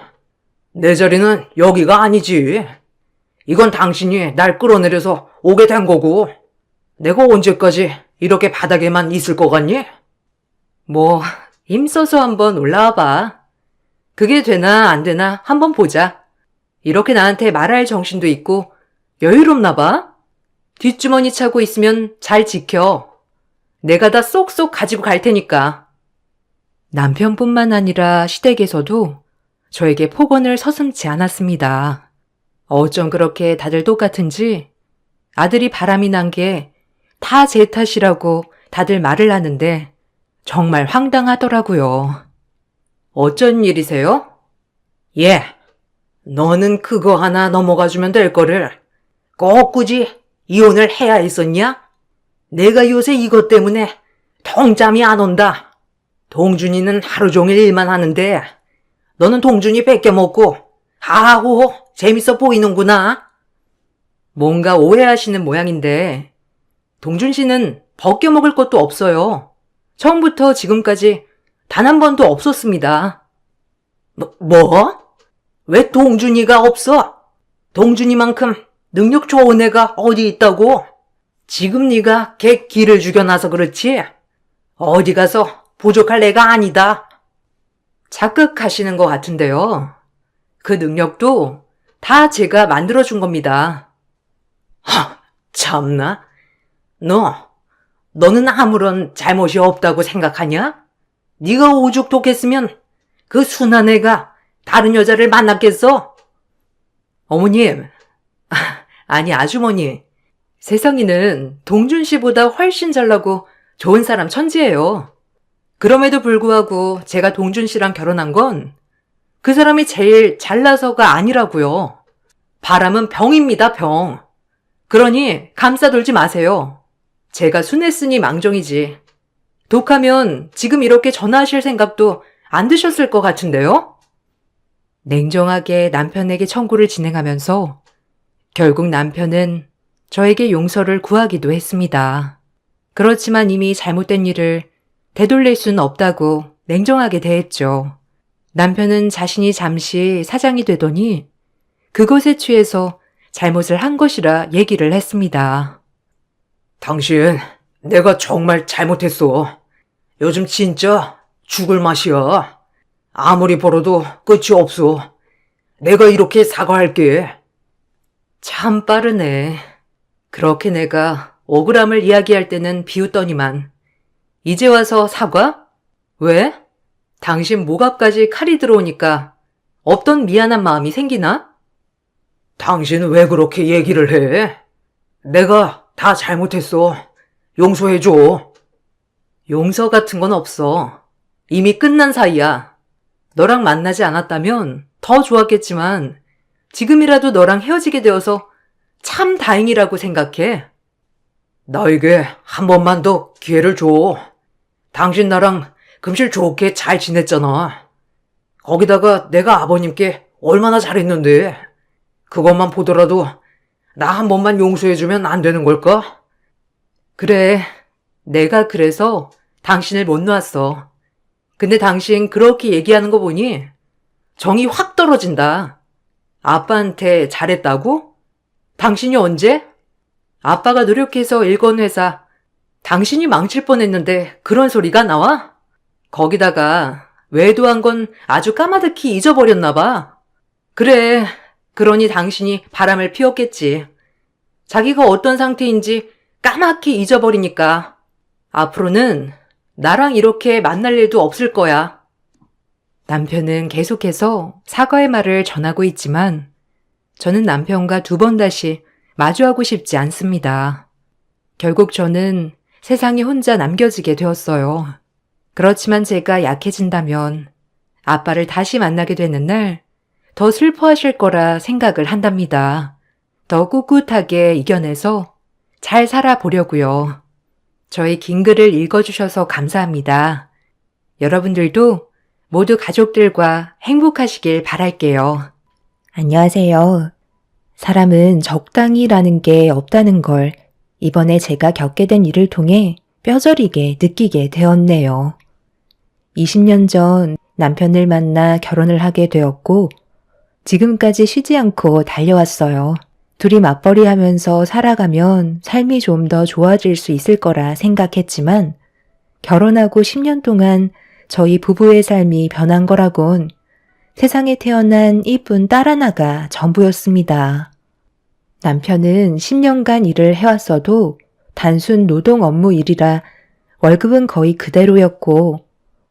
내 자리는 여기가 아니지. 이건 당신이 날 끌어내려서 오게 된 거고 내가 언제까지 이렇게 바닥에만 있을 것 같니? 뭐 힘써서 한번 올라와 봐. 그게 되나 안 되나 한번 보자. 이렇게 나한테 말할 정신도 있고 여유롭나 봐. 뒷주머니 차고 있으면 잘 지켜. 내가 다 쏙쏙 가지고 갈 테니까. 남편뿐만 아니라 시댁에서도 저에게 폭언을 서슴지 않았습니다. 어쩜 그렇게 다들 똑같은지 아들이 바람이 난 게 다 제 탓이라고 다들 말을 하는데 정말 황당하더라고요. 어쩐 일이세요? 예, 너는 그거 하나 넘어가주면 될 거를 꼭 굳이 이혼을 해야 했었냐? 내가 요새 이것 때문에 통잠이 안 온다. 동준이는 하루 종일 일만 하는데 너는 동준이 뺏겨먹고 하하호호 재밌어 보이는구나. 뭔가 오해하시는 모양인데 동준 씨는 벗겨먹을 것도 없어요. 처음부터 지금까지 단 한 번도 없었습니다. 뭐? 왜 동준이가 없어? 동준이만큼 능력 좋은 애가 어디 있다고? 지금 네가 걔 기를 죽여놔서 그렇지? 어디 가서 부족할 애가 아니다. 착각하시는 것 같은데요. 그 능력도 다 제가 만들어준 겁니다. 참나. 너는 아무런 잘못이 없다고 생각하냐? 네가 오죽 독했으면 그 순한 애가 다른 여자를 만났겠어? 어머님, 아니, 아주머니. 세상이는 동준 씨보다 훨씬 잘나고 좋은 사람 천지예요. 그럼에도 불구하고 제가 동준 씨랑 결혼한 건 그 사람이 제일 잘나서가 아니라고요. 바람은 병입니다, 병. 그러니 감싸돌지 마세요. 제가 순했으니 망정이지. 독하면 지금 이렇게 전화하실 생각도 안 드셨을 것 같은데요? 냉정하게 남편에게 청구를 진행하면서 결국 남편은 저에게 용서를 구하기도 했습니다. 그렇지만 이미 잘못된 일을 되돌릴 수는 없다고 냉정하게 대했죠. 남편은 자신이 잠시 사장이 되더니 그것에 취해서 잘못을 한 것이라 얘기를 했습니다. 당신, 내가 정말 잘못했어. 요즘 진짜 죽을 맛이야. 아무리 벌어도 끝이 없어. 내가 이렇게 사과할게. 참 빠르네. 그렇게 내가 억울함을 이야기할 때는 비웃더니만 이제 와서 사과? 왜? 당신 목 앞까지 칼이 들어오니까 없던 미안한 마음이 생기나? 당신 왜 그렇게 얘기를 해? 내가 다 잘못했어. 용서해줘. 용서 같은 건 없어. 이미 끝난 사이야. 너랑 만나지 않았다면 더 좋았겠지만 지금이라도 너랑 헤어지게 되어서 참 다행이라고 생각해. 나에게 한 번만 더 기회를 줘. 당신 나랑 금실 좋게 잘 지냈잖아. 거기다가 내가 아버님께 얼마나 잘했는데. 그것만 보더라도 나 한 번만 용서해주면 안 되는 걸까? 그래, 내가 그래서 당신을 못 놓았어. 근데 당신 그렇게 얘기하는 거 보니 정이 확 떨어진다. 아빠한테 잘했다고? 당신이 언제? 아빠가 노력해서 일건 회사 당신이 망칠 뻔했는데 그런 소리가 나와? 거기다가 외도한 건 아주 까마득히 잊어버렸나 봐. 그래, 그러니 당신이 바람을 피웠겠지. 자기가 어떤 상태인지 까맣게 잊어버리니까 앞으로는 나랑 이렇게 만날 일도 없을 거야. 남편은 계속해서 사과의 말을 전하고 있지만 저는 남편과 두 번 다시 마주하고 싶지 않습니다. 결국 저는 세상에 혼자 남겨지게 되었어요. 그렇지만 제가 약해진다면 아빠를 다시 만나게 되는 날 더 슬퍼하실 거라 생각을 한답니다. 더 꿋꿋하게 이겨내서 잘 살아보려고요. 저의 긴 글을 읽어주셔서 감사합니다. 여러분들도 모두 가족들과 행복하시길 바랄게요. 안녕하세요. 사람은 적당히라는 게 없다는 걸 이번에 제가 겪게 된 일을 통해 뼈저리게 느끼게 되었네요. 20년 전 남편을 만나 결혼을 하게 되었고 지금까지 쉬지 않고 달려왔어요. 둘이 맞벌이 하면서 살아가면 삶이 좀 더 좋아질 수 있을 거라 생각했지만 결혼하고 10년 동안 저희 부부의 삶이 변한 거라곤 세상에 태어난 이쁜 딸 하나가 전부였습니다. 남편은 10년간 일을 해왔어도 단순 노동 업무 일이라 월급은 거의 그대로였고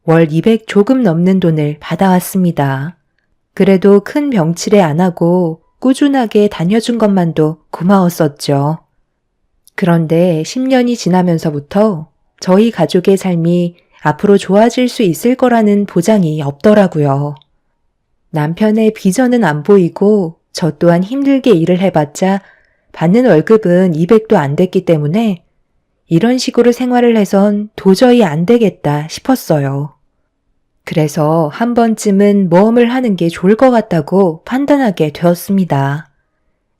월 200 조금 넘는 돈을 받아왔습니다. 그래도 큰 병치레 안 하고 꾸준하게 다녀준 것만도 고마웠었죠. 그런데 10년이 지나면서부터 저희 가족의 삶이 앞으로 좋아질 수 있을 거라는 보장이 없더라고요. 남편의 비전은 안 보이고 저 또한 힘들게 일을 해봤자 받는 월급은 200도 안 됐기 때문에 이런 식으로 생활을 해선 도저히 안 되겠다 싶었어요. 그래서 한 번쯤은 모험을 하는 게 좋을 것 같다고 판단하게 되었습니다.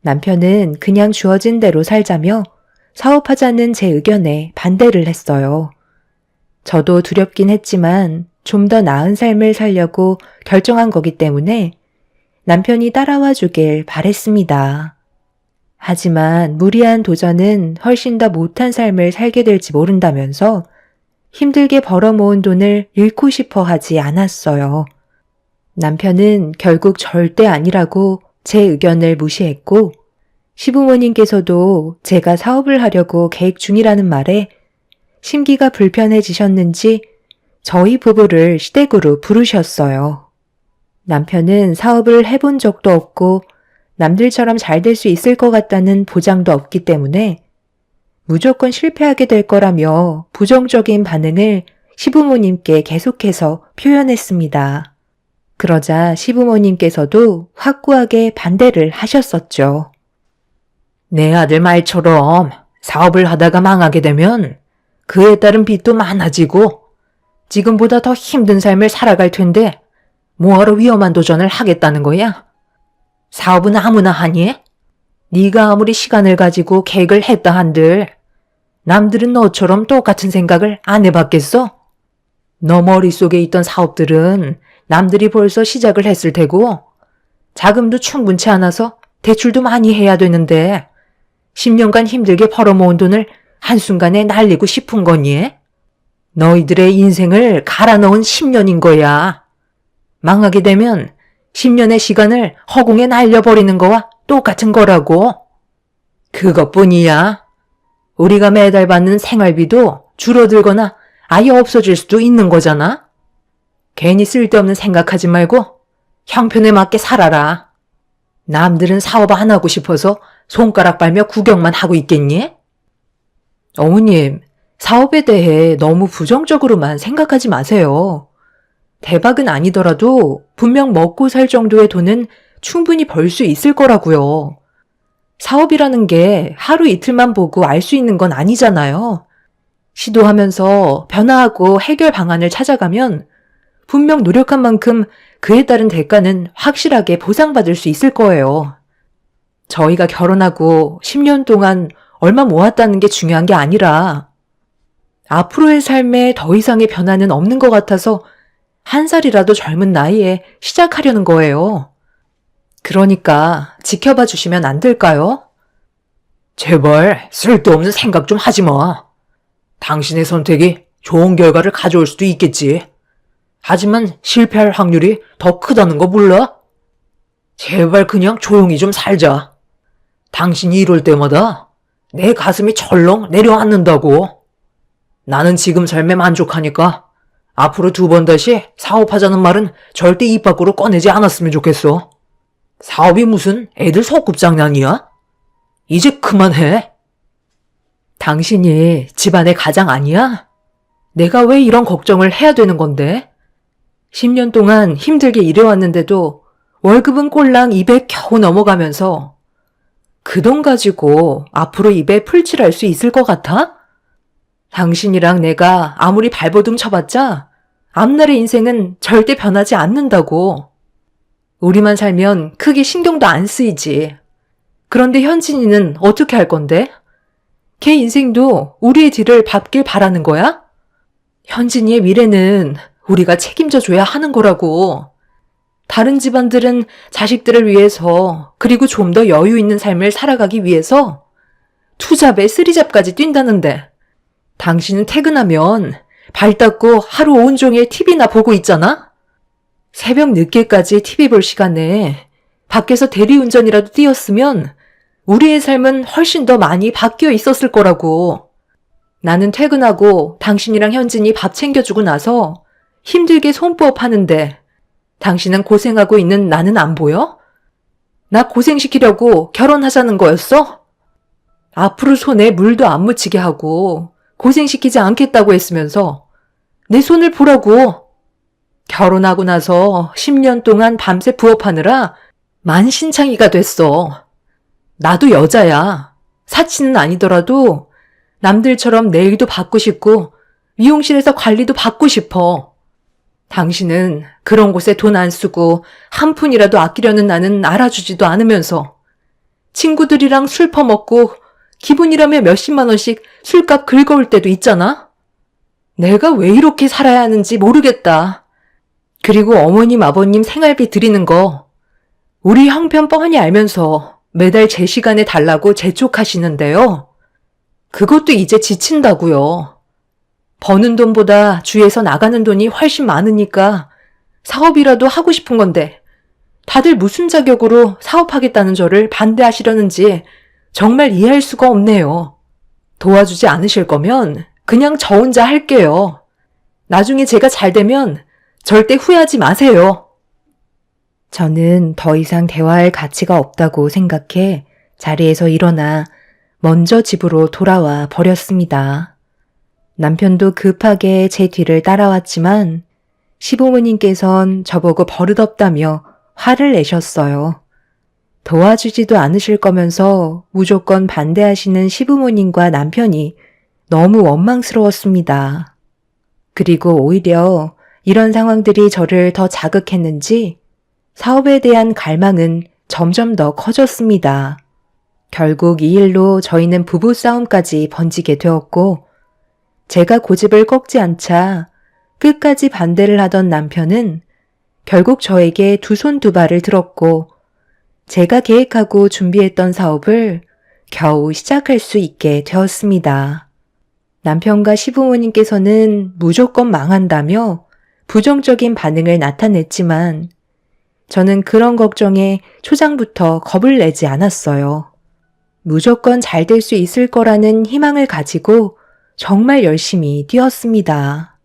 남편은 그냥 주어진 대로 살자며 사업하자는 제 의견에 반대를 했어요. 저도 두렵긴 했지만 좀 더 나은 삶을 살려고 결정한 거기 때문에 남편이 따라와 주길 바랬습니다. 하지만 무리한 도전은 훨씬 더 못한 삶을 살게 될지 모른다면서 힘들게 벌어모은 돈을 잃고 싶어 하지 않았어요. 남편은 결국 절대 아니라고 제 의견을 무시했고 시부모님께서도 제가 사업을 하려고 계획 중이라는 말에 심기가 불편해지셨는지 저희 부부를 시댁으로 부르셨어요. 남편은 사업을 해본 적도 없고 남들처럼 잘 될 수 있을 것 같다는 보장도 없기 때문에 무조건 실패하게 될 거라며 부정적인 반응을 시부모님께 계속해서 표현했습니다. 그러자 시부모님께서도 확고하게 반대를 하셨었죠. 내 아들 말처럼 사업을 하다가 망하게 되면 그에 따른 빚도 많아지고 지금보다 더 힘든 삶을 살아갈 텐데 뭐하러 위험한 도전을 하겠다는 거야? 사업은 아무나 하니? 네가 아무리 시간을 가지고 계획을 했다 한들 남들은 너처럼 똑같은 생각을 안 해봤겠어? 너 머릿속에 있던 사업들은 남들이 벌써 시작을 했을 테고 자금도 충분치 않아서 대출도 많이 해야 되는데 10년간 힘들게 벌어모은 돈을 한순간에 날리고 싶은 거니? 너희들의 인생을 갈아 넣은 10년인 거야. 망하게 되면 10년의 시간을 허공에 날려버리는 거와 똑같은 거라고. 그것뿐이야. 우리가 매달 받는 생활비도 줄어들거나 아예 없어질 수도 있는 거잖아. 괜히 쓸데없는 생각하지 말고 형편에 맞게 살아라. 남들은 사업 안 하고 싶어서 손가락 빨며 구경만 하고 있겠니? 어머님, 사업에 대해 너무 부정적으로만 생각하지 마세요. 대박은 아니더라도 분명 먹고 살 정도의 돈은 충분히 벌 수 있을 거라고요. 사업이라는 게 하루 이틀만 보고 알 수 있는 건 아니잖아요. 시도하면서 변화하고 해결 방안을 찾아가면 분명 노력한 만큼 그에 따른 대가는 확실하게 보상받을 수 있을 거예요. 저희가 결혼하고 10년 동안 얼마 모았다는 게 중요한 게 아니라 앞으로의 삶에 더 이상의 변화는 없는 것 같아서 한 살이라도 젊은 나이에 시작하려는 거예요. 그러니까 지켜봐 주시면 안 될까요? 제발 쓸데없는 생각 좀 하지 마. 당신의 선택이 좋은 결과를 가져올 수도 있겠지. 하지만 실패할 확률이 더 크다는 거 몰라? 제발 그냥 조용히 좀 살자. 당신이 이럴 때마다 내 가슴이 철렁 내려앉는다고. 나는 지금 삶에 만족하니까 앞으로 2번 다시 사업하자는 말은 절대 입 밖으로 꺼내지 않았으면 좋겠어. 사업이 무슨 애들 소꿉장난이야? 이제 그만해. 당신이 집안의 가장 아니야? 내가 왜 이런 걱정을 해야 되는 건데? 10년 동안 힘들게 일해왔는데도 월급은 꼴랑 200 겨우 넘어가면서 그 돈 가지고 앞으로 입에 풀칠할 수 있을 것 같아? 당신이랑 내가 아무리 발버둥 쳐봤자 앞날의 인생은 절대 변하지 않는다고. 우리만 살면 크게 신경도 안 쓰이지. 그런데 현진이는 어떻게 할 건데? 걔 인생도 우리의 뒤를 밟길 바라는 거야? 현진이의 미래는 우리가 책임져 줘야 하는 거라고. 다른 집안들은 자식들을 위해서 그리고 좀 더 여유 있는 삶을 살아가기 위해서 투잡에 쓰리잡까지 뛴다는데 당신은 퇴근하면 발 닦고 하루 온종일 TV나 보고 있잖아? 새벽 늦게까지 TV 볼 시간에 밖에서 대리운전이라도 뛰었으면 우리의 삶은 훨씬 더 많이 바뀌어 있었을 거라고. 나는 퇴근하고 당신이랑 현진이 밥 챙겨주고 나서 힘들게 손부업 하는데 당신은 고생하고 있는 나는 안 보여? 나 고생시키려고 결혼하자는 거였어? 앞으로 손에 물도 안 묻히게 하고 고생시키지 않겠다고 했으면서 내 손을 보라고. 결혼하고 나서 10년 동안 밤새 부업하느라 만신창이가 됐어. 나도 여자야. 사치는 아니더라도 남들처럼 네일도 받고 싶고 미용실에서 관리도 받고 싶어. 당신은 그런 곳에 돈 안 쓰고 한 푼이라도 아끼려는 나는 알아주지도 않으면서 친구들이랑 술 퍼먹고 기분이라며 몇십만 원씩 술값 긁어올 때도 있잖아? 내가 왜 이렇게 살아야 하는지 모르겠다. 그리고 어머님 아버님 생활비 드리는 거 우리 형편 뻔히 알면서 매달 제 시간에 달라고 재촉하시는데요. 그것도 이제 지친다고요. 버는 돈보다 주에서 나가는 돈이 훨씬 많으니까 사업이라도 하고 싶은 건데 다들 무슨 자격으로 사업하겠다는 저를 반대하시려는지 정말 이해할 수가 없네요. 도와주지 않으실 거면 그냥 저 혼자 할게요. 나중에 제가 잘 되면 절대 후회하지 마세요. 저는 더 이상 대화할 가치가 없다고 생각해 자리에서 일어나 먼저 집으로 돌아와 버렸습니다. 남편도 급하게 제 뒤를 따라왔지만 시부모님께선 저보고 버릇없다며 화를 내셨어요. 도와주지도 않으실 거면서 무조건 반대하시는 시부모님과 남편이 너무 원망스러웠습니다. 그리고 오히려 이런 상황들이 저를 더 자극했는지 사업에 대한 갈망은 점점 더 커졌습니다. 결국 이 일로 저희는 부부싸움까지 번지게 되었고, 제가 고집을 꺾지 않자 끝까지 반대를 하던 남편은 결국 저에게 두 손 두 발을 들었고, 제가 계획하고 준비했던 사업을 겨우 시작할 수 있게 되었습니다. 남편과 시부모님께서는 무조건 망한다며 부정적인 반응을 나타냈지만 저는 그런 걱정에 초장부터 겁을 내지 않았어요. 무조건 잘 될 수 있을 거라는 희망을 가지고 정말 열심히 뛰었습니다.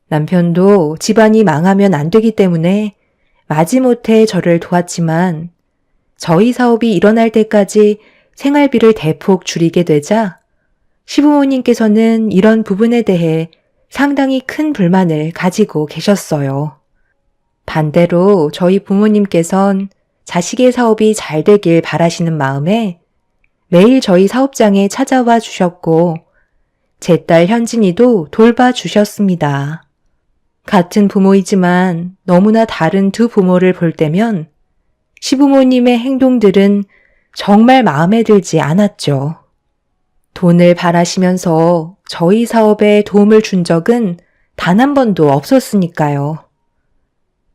남편도 집안이 망하면 안 되기 때문에 마지못해 저를 도왔지만 저희 사업이 일어날 때까지 생활비를 대폭 줄이게 되자 시부모님께서는 이런 부분에 대해 상당히 큰 불만을 가지고 계셨어요. 반대로 저희 부모님께선 자식의 사업이 잘 되길 바라시는 마음에 매일 저희 사업장에 찾아와 주셨고 제 딸 현진이도 돌봐주셨습니다. 같은 부모이지만 너무나 다른 두 부모를 볼 때면 시부모님의 행동들은 정말 마음에 들지 않았죠. 돈을 바라시면서 저희 사업에 도움을 준 적은 단 한 번도 없었으니까요.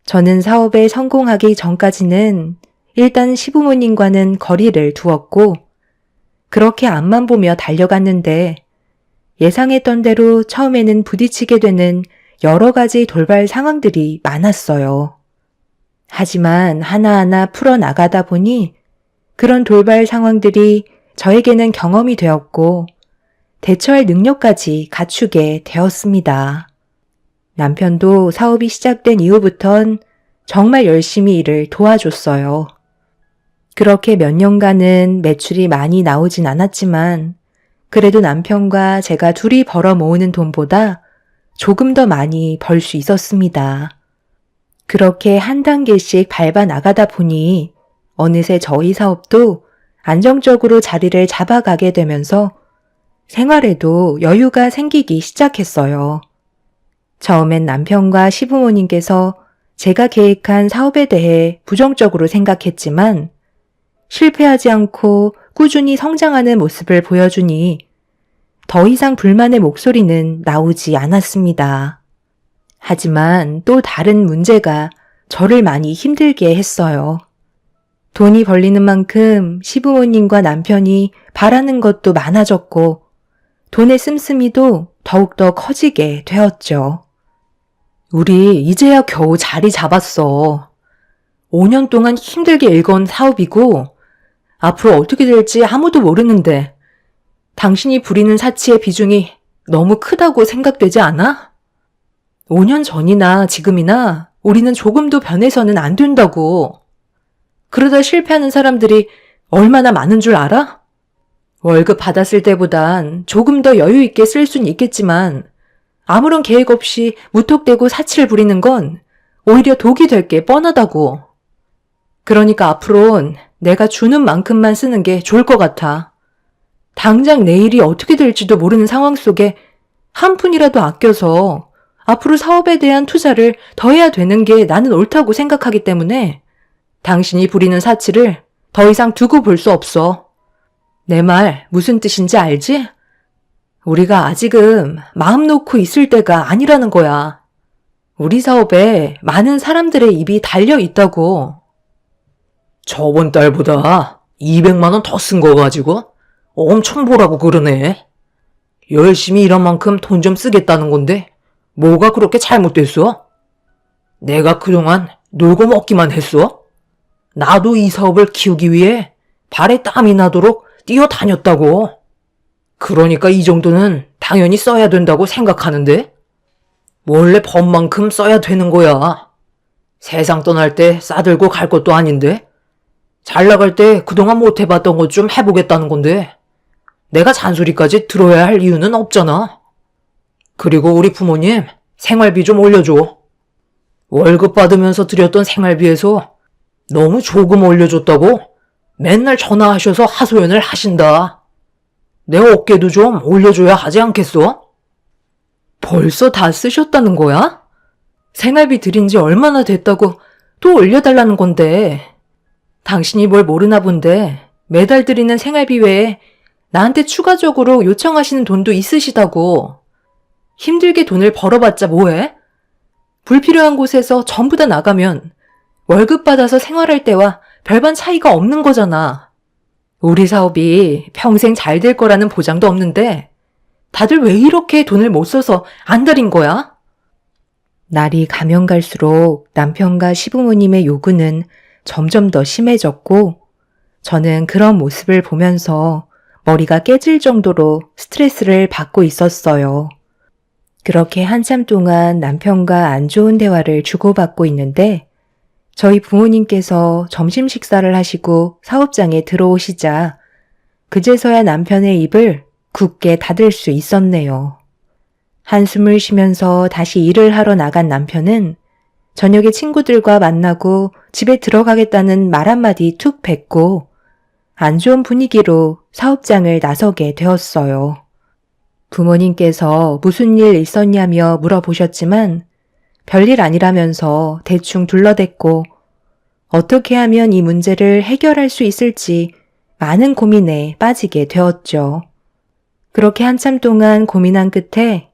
저는 사업에 성공하기 전까지는 일단 시부모님과는 거리를 두었고 그렇게 앞만 보며 달려갔는데 예상했던 대로 처음에는 부딪히게 되는 여러 가지 돌발 상황들이 많았어요. 하지만 하나하나 풀어나가다 보니 그런 돌발 상황들이 저에게는 경험이 되었고 대처할 능력까지 갖추게 되었습니다. 남편도 사업이 시작된 이후부턴 정말 열심히 일을 도와줬어요. 그렇게 몇 년간은 매출이 많이 나오진 않았지만 그래도 남편과 제가 둘이 벌어 모으는 돈보다 조금 더 많이 벌 수 있었습니다. 그렇게 한 단계씩 밟아 나가다 보니 어느새 저희 사업도 안정적으로 자리를 잡아가게 되면서 생활에도 여유가 생기기 시작했어요. 처음엔 남편과 시부모님께서 제가 계획한 사업에 대해 부정적으로 생각했지만 실패하지 않고 꾸준히 성장하는 모습을 보여주니 더 이상 불만의 목소리는 나오지 않았습니다. 하지만 또 다른 문제가 저를 많이 힘들게 했어요. 돈이 벌리는 만큼 시부모님과 남편이 바라는 것도 많아졌고 돈의 씀씀이도 더욱더 커지게 되었죠. 우리 이제야 겨우 자리 잡았어. 5년 동안 힘들게 일궈온 사업이고 앞으로 어떻게 될지 아무도 모르는데 당신이 부리는 사치의 비중이 너무 크다고 생각되지 않아? 5년 전이나 지금이나 우리는 조금도 변해서는 안 된다고. 그러다 실패하는 사람들이 얼마나 많은 줄 알아? 월급 받았을 때보단 조금 더 여유 있게 쓸 수는 있겠지만 아무런 계획 없이 무턱대고 사치를 부리는 건 오히려 독이 될 게 뻔하다고. 그러니까 앞으론 내가 주는 만큼만 쓰는 게 좋을 것 같아. 당장 내일이 어떻게 될지도 모르는 상황 속에 한 푼이라도 아껴서 앞으로 사업에 대한 투자를 더 해야 되는 게 나는 옳다고 생각하기 때문에 당신이 부리는 사치를 더 이상 두고 볼 수 없어. 내 말 무슨 뜻인지 알지? 우리가 아직은 마음 놓고 있을 때가 아니라는 거야. 우리 사업에 많은 사람들의 입이 달려 있다고. 저번 달보다 200만 원 더 쓴 거 가지고 엄청 보라고 그러네. 열심히 일한 만큼 돈 좀 쓰겠다는 건데 뭐가 그렇게 잘못됐어? 내가 그동안 놀고 먹기만 했어? 나도 이 사업을 키우기 위해 발에 땀이 나도록 뛰어다녔다고. 그러니까 이 정도는 당연히 써야 된다고 생각하는데 원래 법만큼 써야 되는 거야. 세상 떠날 때 싸들고 갈 것도 아닌데? 잘 나갈 때 그동안 못 해봤던 것 좀 해보겠다는 건데 내가 잔소리까지 들어야 할 이유는 없잖아. 그리고 우리 부모님 생활비 좀 올려줘. 월급 받으면서 드렸던 생활비에서 너무 조금 올려줬다고 맨날 전화하셔서 하소연을 하신다. 내 어깨도 좀 올려줘야 하지 않겠어? 벌써 다 쓰셨다는 거야? 생활비 드린 지 얼마나 됐다고 또 올려달라는 건데. 당신이 뭘 모르나 본데 매달 드리는 생활비 외에 나한테 추가적으로 요청하시는 돈도 있으시다고. 힘들게 돈을 벌어봤자 뭐해? 불필요한 곳에서 전부 다 나가면 월급 받아서 생활할 때와 별반 차이가 없는 거잖아. 우리 사업이 평생 잘 될 거라는 보장도 없는데 다들 왜 이렇게 돈을 못 써서 안달인 거야? 날이 가면 갈수록 남편과 시부모님의 요구는 점점 더 심해졌고 저는 그런 모습을 보면서 머리가 깨질 정도로 스트레스를 받고 있었어요. 그렇게 한참 동안 남편과 안 좋은 대화를 주고받고 있는데 저희 부모님께서 점심 식사를 하시고 사업장에 들어오시자 그제서야 남편의 입을 굳게 닫을 수 있었네요. 한숨을 쉬면서 다시 일을 하러 나간 남편은 저녁에 친구들과 만나고 집에 들어가겠다는 말 한마디 툭 뱉고 안 좋은 분위기로 사업장을 나서게 되었어요. 부모님께서 무슨 일 있었냐며 물어보셨지만 별일 아니라면서 대충 둘러댔고 어떻게 하면 이 문제를 해결할 수 있을지 많은 고민에 빠지게 되었죠. 그렇게 한참 동안 고민한 끝에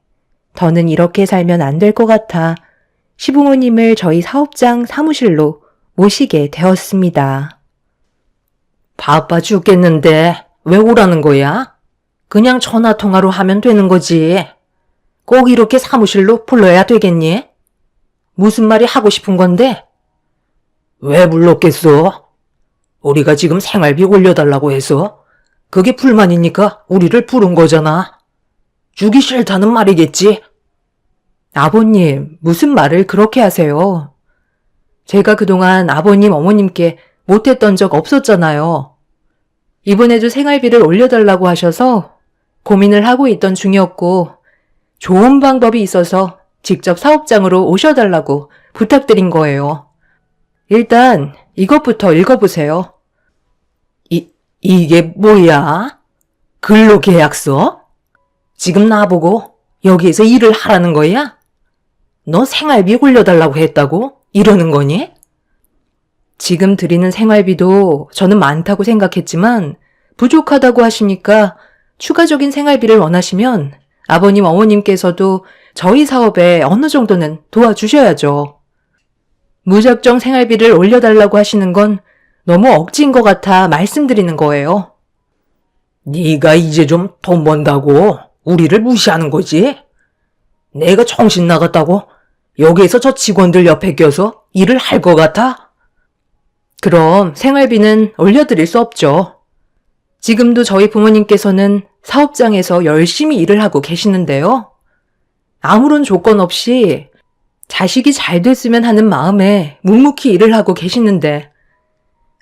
더는 이렇게 살면 안 될 것 같아 시부모님을 저희 사업장 사무실로 모시게 되었습니다. 바빠 죽겠는데 왜 오라는 거야? 그냥 전화통화로 하면 되는 거지. 꼭 이렇게 사무실로 불러야 되겠니? 무슨 말이 하고 싶은 건데? 왜 불렀겠어? 우리가 지금 생활비 올려달라고 해서 그게 불만이니까 우리를 부른 거잖아. 주기 싫다는 말이겠지? 아버님, 무슨 말을 그렇게 하세요? 제가 그동안 아버님, 어머님께 못했던 적 없었잖아요. 이번에도 생활비를 올려달라고 하셔서 고민을 하고 있던 중이었고 좋은 방법이 있어서 직접 사업장으로 오셔달라고 부탁드린 거예요. 일단 이것부터 읽어보세요. 이게 뭐야? 근로계약서? 지금 나보고 여기에서 일을 하라는 거야? 너 생활비 올려달라고 했다고? 이러는 거니? 지금 드리는 생활비도 저는 많다고 생각했지만 부족하다고 하시니까 추가적인 생활비를 원하시면 아버님, 어머님께서도 저희 사업에 어느 정도는 도와주셔야죠. 무작정 생활비를 올려달라고 하시는 건 너무 억지인 것 같아 말씀드리는 거예요. 네가 이제 좀 돈 번다고 우리를 무시하는 거지? 내가 정신 나갔다고 여기에서 저 직원들 옆에 껴서 일을 할 것 같아? 그럼 생활비는 올려드릴 수 없죠. 지금도 저희 부모님께서는 사업장에서 열심히 일을 하고 계시는데요. 아무런 조건 없이 자식이 잘 됐으면 하는 마음에 묵묵히 일을 하고 계시는데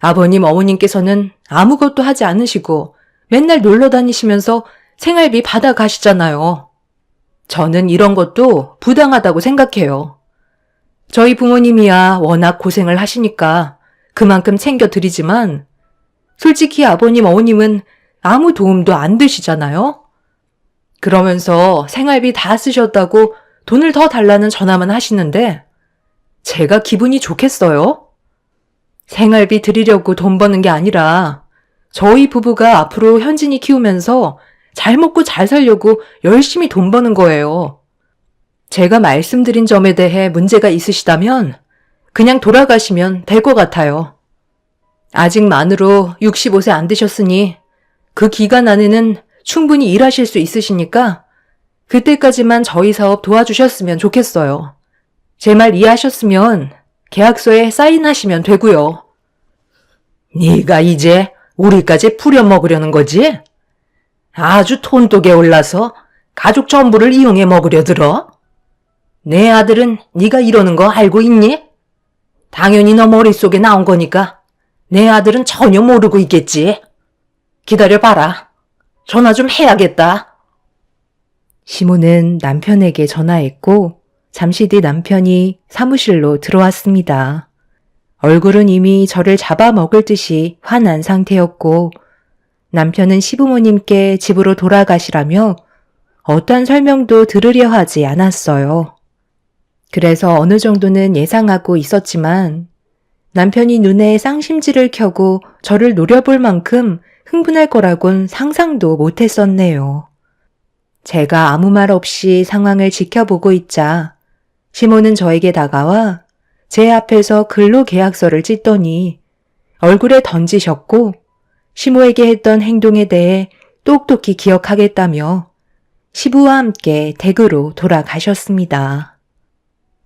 아버님, 어머님께서는 아무것도 하지 않으시고 맨날 놀러 다니시면서 생활비 받아 가시잖아요. 저는 이런 것도 부당하다고 생각해요. 저희 부모님이야 워낙 고생을 하시니까 그만큼 챙겨드리지만 솔직히 아버님, 어머님은 아무 도움도 안 되시잖아요. 그러면서 생활비 다 쓰셨다고 돈을 더 달라는 전화만 하시는데 제가 기분이 좋겠어요? 생활비 드리려고 돈 버는 게 아니라 저희 부부가 앞으로 현진이 키우면서 잘 먹고 잘 살려고 열심히 돈 버는 거예요. 제가 말씀드린 점에 대해 문제가 있으시다면 그냥 돌아가시면 될 것 같아요. 아직 만으로 65세 안 되셨으니 그 기간 안에는 충분히 일하실 수 있으시니까 그때까지만 저희 사업 도와주셨으면 좋겠어요. 제 말 이해하셨으면 계약서에 사인하시면 되고요. 네가 이제 우리까지 부려먹으려는 거지? 아주 톤독에 올라서 가족 전부를 이용해 먹으려 들어? 내 아들은 네가 이러는 거 알고 있니? 당연히 너 머릿속에 나온 거니까 내 아들은 전혀 모르고 있겠지. 기다려봐라. 전화 좀 해야겠다. 시모는 남편에게 전화했고 잠시 뒤 남편이 사무실로 들어왔습니다. 얼굴은 이미 저를 잡아먹을 듯이 화난 상태였고 남편은 시부모님께 집으로 돌아가시라며 어떠한 설명도 들으려 하지 않았어요. 그래서 어느 정도는 예상하고 있었지만 남편이 눈에 쌍심지를 켜고 저를 노려볼 만큼 흥분할 거라곤 상상도 못했었네요. 제가 아무 말 없이 상황을 지켜보고 있자 시모는 저에게 다가와 제 앞에서 근로계약서를 찢더니 얼굴에 던지셨고 시모에게 했던 행동에 대해 똑똑히 기억하겠다며 시부와 함께 댁으로 돌아가셨습니다.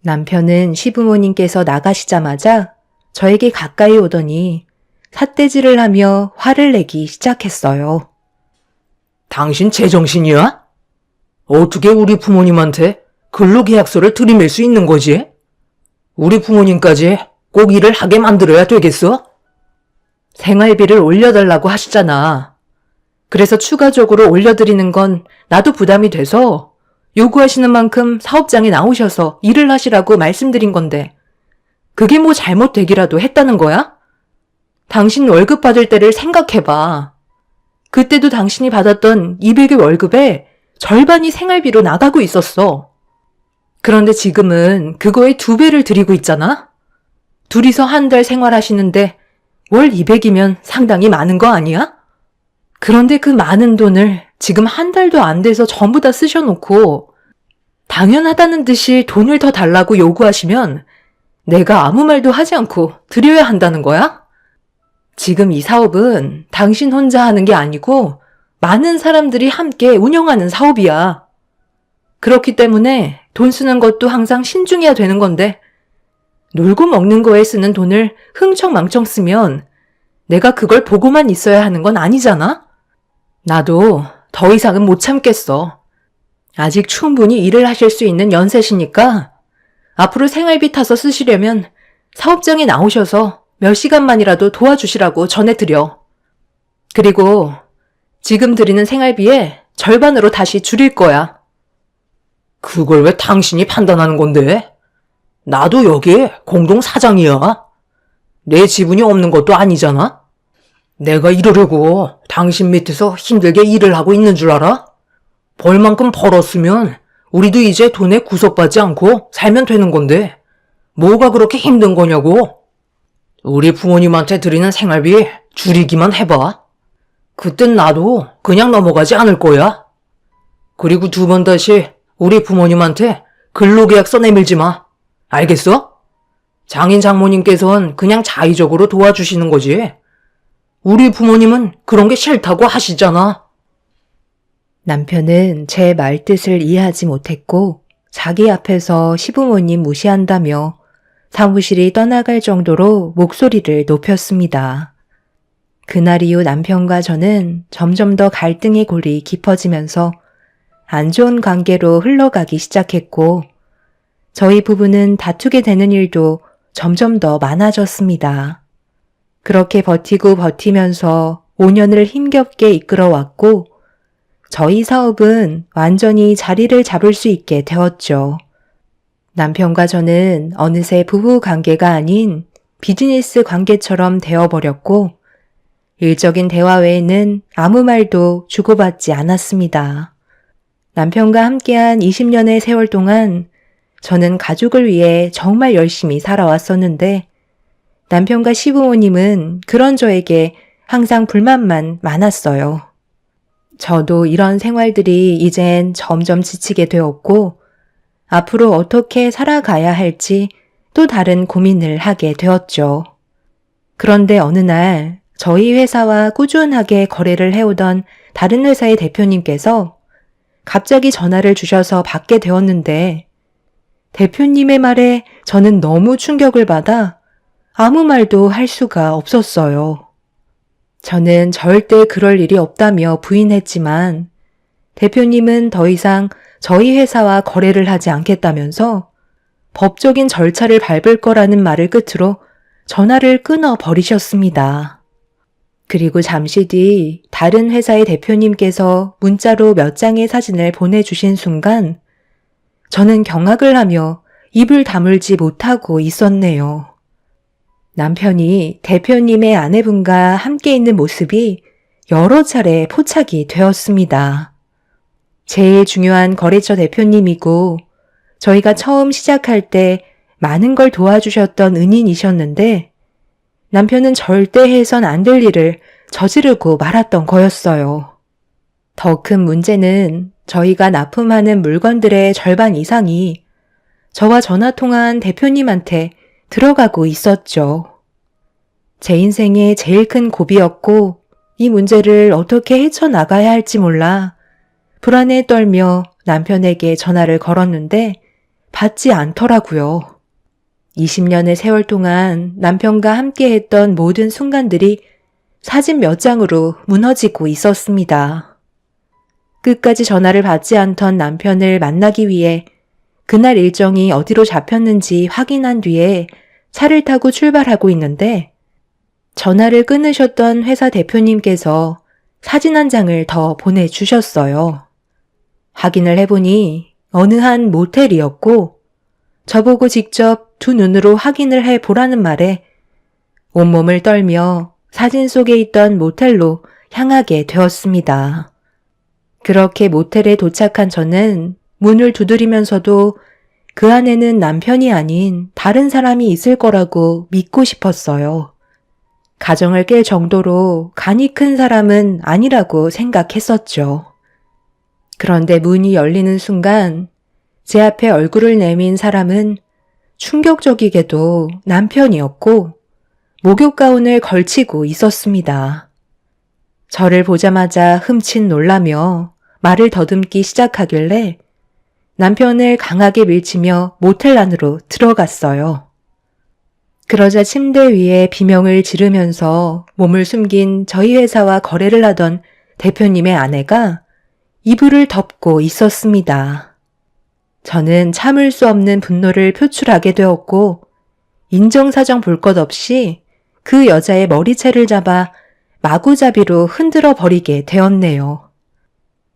남편은 시부모님께서 나가시자마자 저에게 가까이 오더니 삿대질을 하며 화를 내기 시작했어요. 당신 제정신이야? 어떻게 우리 부모님한테 근로계약서를 들이밀 수 있는 거지? 우리 부모님까지 꼭 일을 하게 만들어야 되겠어? 생활비를 올려달라고 하시잖아. 그래서 추가적으로 올려드리는 건 나도 부담이 돼서 요구하시는 만큼 사업장에 나오셔서 일을 하시라고 말씀드린 건데 그게 뭐 잘못되기라도 했다는 거야? 당신 월급 받을 때를 생각해봐. 그때도 당신이 받았던 200의 월급에 절반이 생활비로 나가고 있었어. 그런데 지금은 그거의 2배를 드리고 있잖아? 둘이서 한 달 생활하시는데 월 200이면 상당히 많은 거 아니야? 그런데 그 많은 돈을 지금 한 달도 안 돼서 전부 다 쓰셔놓고 당연하다는 듯이 돈을 더 달라고 요구하시면 내가 아무 말도 하지 않고 드려야 한다는 거야? 지금 이 사업은 당신 혼자 하는 게 아니고 많은 사람들이 함께 운영하는 사업이야. 그렇기 때문에 돈 쓰는 것도 항상 신중해야 되는 건데 놀고 먹는 거에 쓰는 돈을 흥청망청 쓰면 내가 그걸 보고만 있어야 하는 건 아니잖아? 나도 더 이상은 못 참겠어. 아직 충분히 일을 하실 수 있는 연세시니까 앞으로 생활비 타서 쓰시려면 사업장에 나오셔서 몇 시간만이라도 도와주시라고 전해드려. 그리고 지금 드리는 생활비의 절반으로 다시 줄일 거야. 그걸 왜 당신이 판단하는 건데? 나도 여기 공동 사장이야. 내 지분이 없는 것도 아니잖아? 내가 이러려고 당신 밑에서 힘들게 일을 하고 있는 줄 알아? 벌 만큼 벌었으면 우리도 이제 돈에 구속받지 않고 살면 되는 건데 뭐가 그렇게 힘든 거냐고? 우리 부모님한테 드리는 생활비 줄이기만 해봐. 그땐 나도 그냥 넘어가지 않을 거야. 그리고 2번 다시 우리 부모님한테 근로계약서 내밀지 마. 알겠어? 장인 장모님께서는 그냥 자의적으로 도와주시는 거지. 우리 부모님은 그런 게 싫다고 하시잖아. 남편은 제 말뜻을 이해하지 못했고 자기 앞에서 시부모님 무시한다며 사무실이 떠나갈 정도로 목소리를 높였습니다. 그날 이후 남편과 저는 점점 더 갈등의 골이 깊어지면서 안 좋은 관계로 흘러가기 시작했고 저희 부부는 다투게 되는 일도 점점 더 많아졌습니다. 그렇게 버티고 버티면서 5년을 힘겹게 이끌어왔고 저희 사업은 완전히 자리를 잡을 수 있게 되었죠. 남편과 저는 어느새 부부 관계가 아닌 비즈니스 관계처럼 되어버렸고 일적인 대화 외에는 아무 말도 주고받지 않았습니다. 남편과 함께한 20년의 세월 동안 저는 가족을 위해 정말 열심히 살아왔었는데 남편과 시부모님은 그런 저에게 항상 불만만 많았어요. 저도 이런 생활들이 이젠 점점 지치게 되었고 앞으로 어떻게 살아가야 할지 또 다른 고민을 하게 되었죠. 그런데 어느 날 저희 회사와 꾸준하게 거래를 해오던 다른 회사의 대표님께서 갑자기 전화를 주셔서 받게 되었는데 대표님의 말에 저는 너무 충격을 받아 아무 말도 할 수가 없었어요. 저는 절대 그럴 일이 없다며 부인했지만 대표님은 더 이상 저희 회사와 거래를 하지 않겠다면서 법적인 절차를 밟을 거라는 말을 끝으로 전화를 끊어 버리셨습니다. 그리고 잠시 뒤 다른 회사의 대표님께서 문자로 몇 장의 사진을 보내주신 순간 저는 경악을 하며 입을 다물지 못하고 있었네요. 남편이 대표님의 아내분과 함께 있는 모습이 여러 차례 포착이 되었습니다. 제일 중요한 거래처 대표님이고 저희가 처음 시작할 때 많은 걸 도와주셨던 은인이셨는데 남편은 절대 해선 안 될 일을 저지르고 말았던 거였어요. 더 큰 문제는 저희가 납품하는 물건들의 절반 이상이 저와 전화통화한 대표님한테 들어가고 있었죠. 제 인생의 제일 큰 고비였고 이 문제를 어떻게 헤쳐나가야 할지 몰라 불안에 떨며 남편에게 전화를 걸었는데 받지 않더라고요. 20년의 세월 동안 남편과 함께 했던 모든 순간들이 사진 몇 장으로 무너지고 있었습니다. 끝까지 전화를 받지 않던 남편을 만나기 위해 그날 일정이 어디로 잡혔는지 확인한 뒤에 차를 타고 출발하고 있는데 전화를 끊으셨던 회사 대표님께서 사진 한 장을 더 보내주셨어요. 확인을 해보니 어느 한 모텔이었고 저보고 직접 두 눈으로 확인을 해보라는 말에 온몸을 떨며 사진 속에 있던 모텔로 향하게 되었습니다. 그렇게 모텔에 도착한 저는 문을 두드리면서도 그 안에는 남편이 아닌 다른 사람이 있을 거라고 믿고 싶었어요. 가정을 깰 정도로 간이 큰 사람은 아니라고 생각했었죠. 그런데 문이 열리는 순간 제 앞에 얼굴을 내민 사람은 충격적이게도 남편이었고 목욕 가운을 걸치고 있었습니다. 저를 보자마자 흠칫 놀라며 말을 더듬기 시작하길래 남편을 강하게 밀치며 모텔 안으로 들어갔어요. 그러자 침대 위에 비명을 지르면서 몸을 숨긴 저희 회사와 거래를 하던 대표님의 아내가 이불을 덮고 있었습니다. 저는 참을 수 없는 분노를 표출하게 되었고 인정사정 볼 것 없이 그 여자의 머리채를 잡아 마구잡이로 흔들어 버리게 되었네요.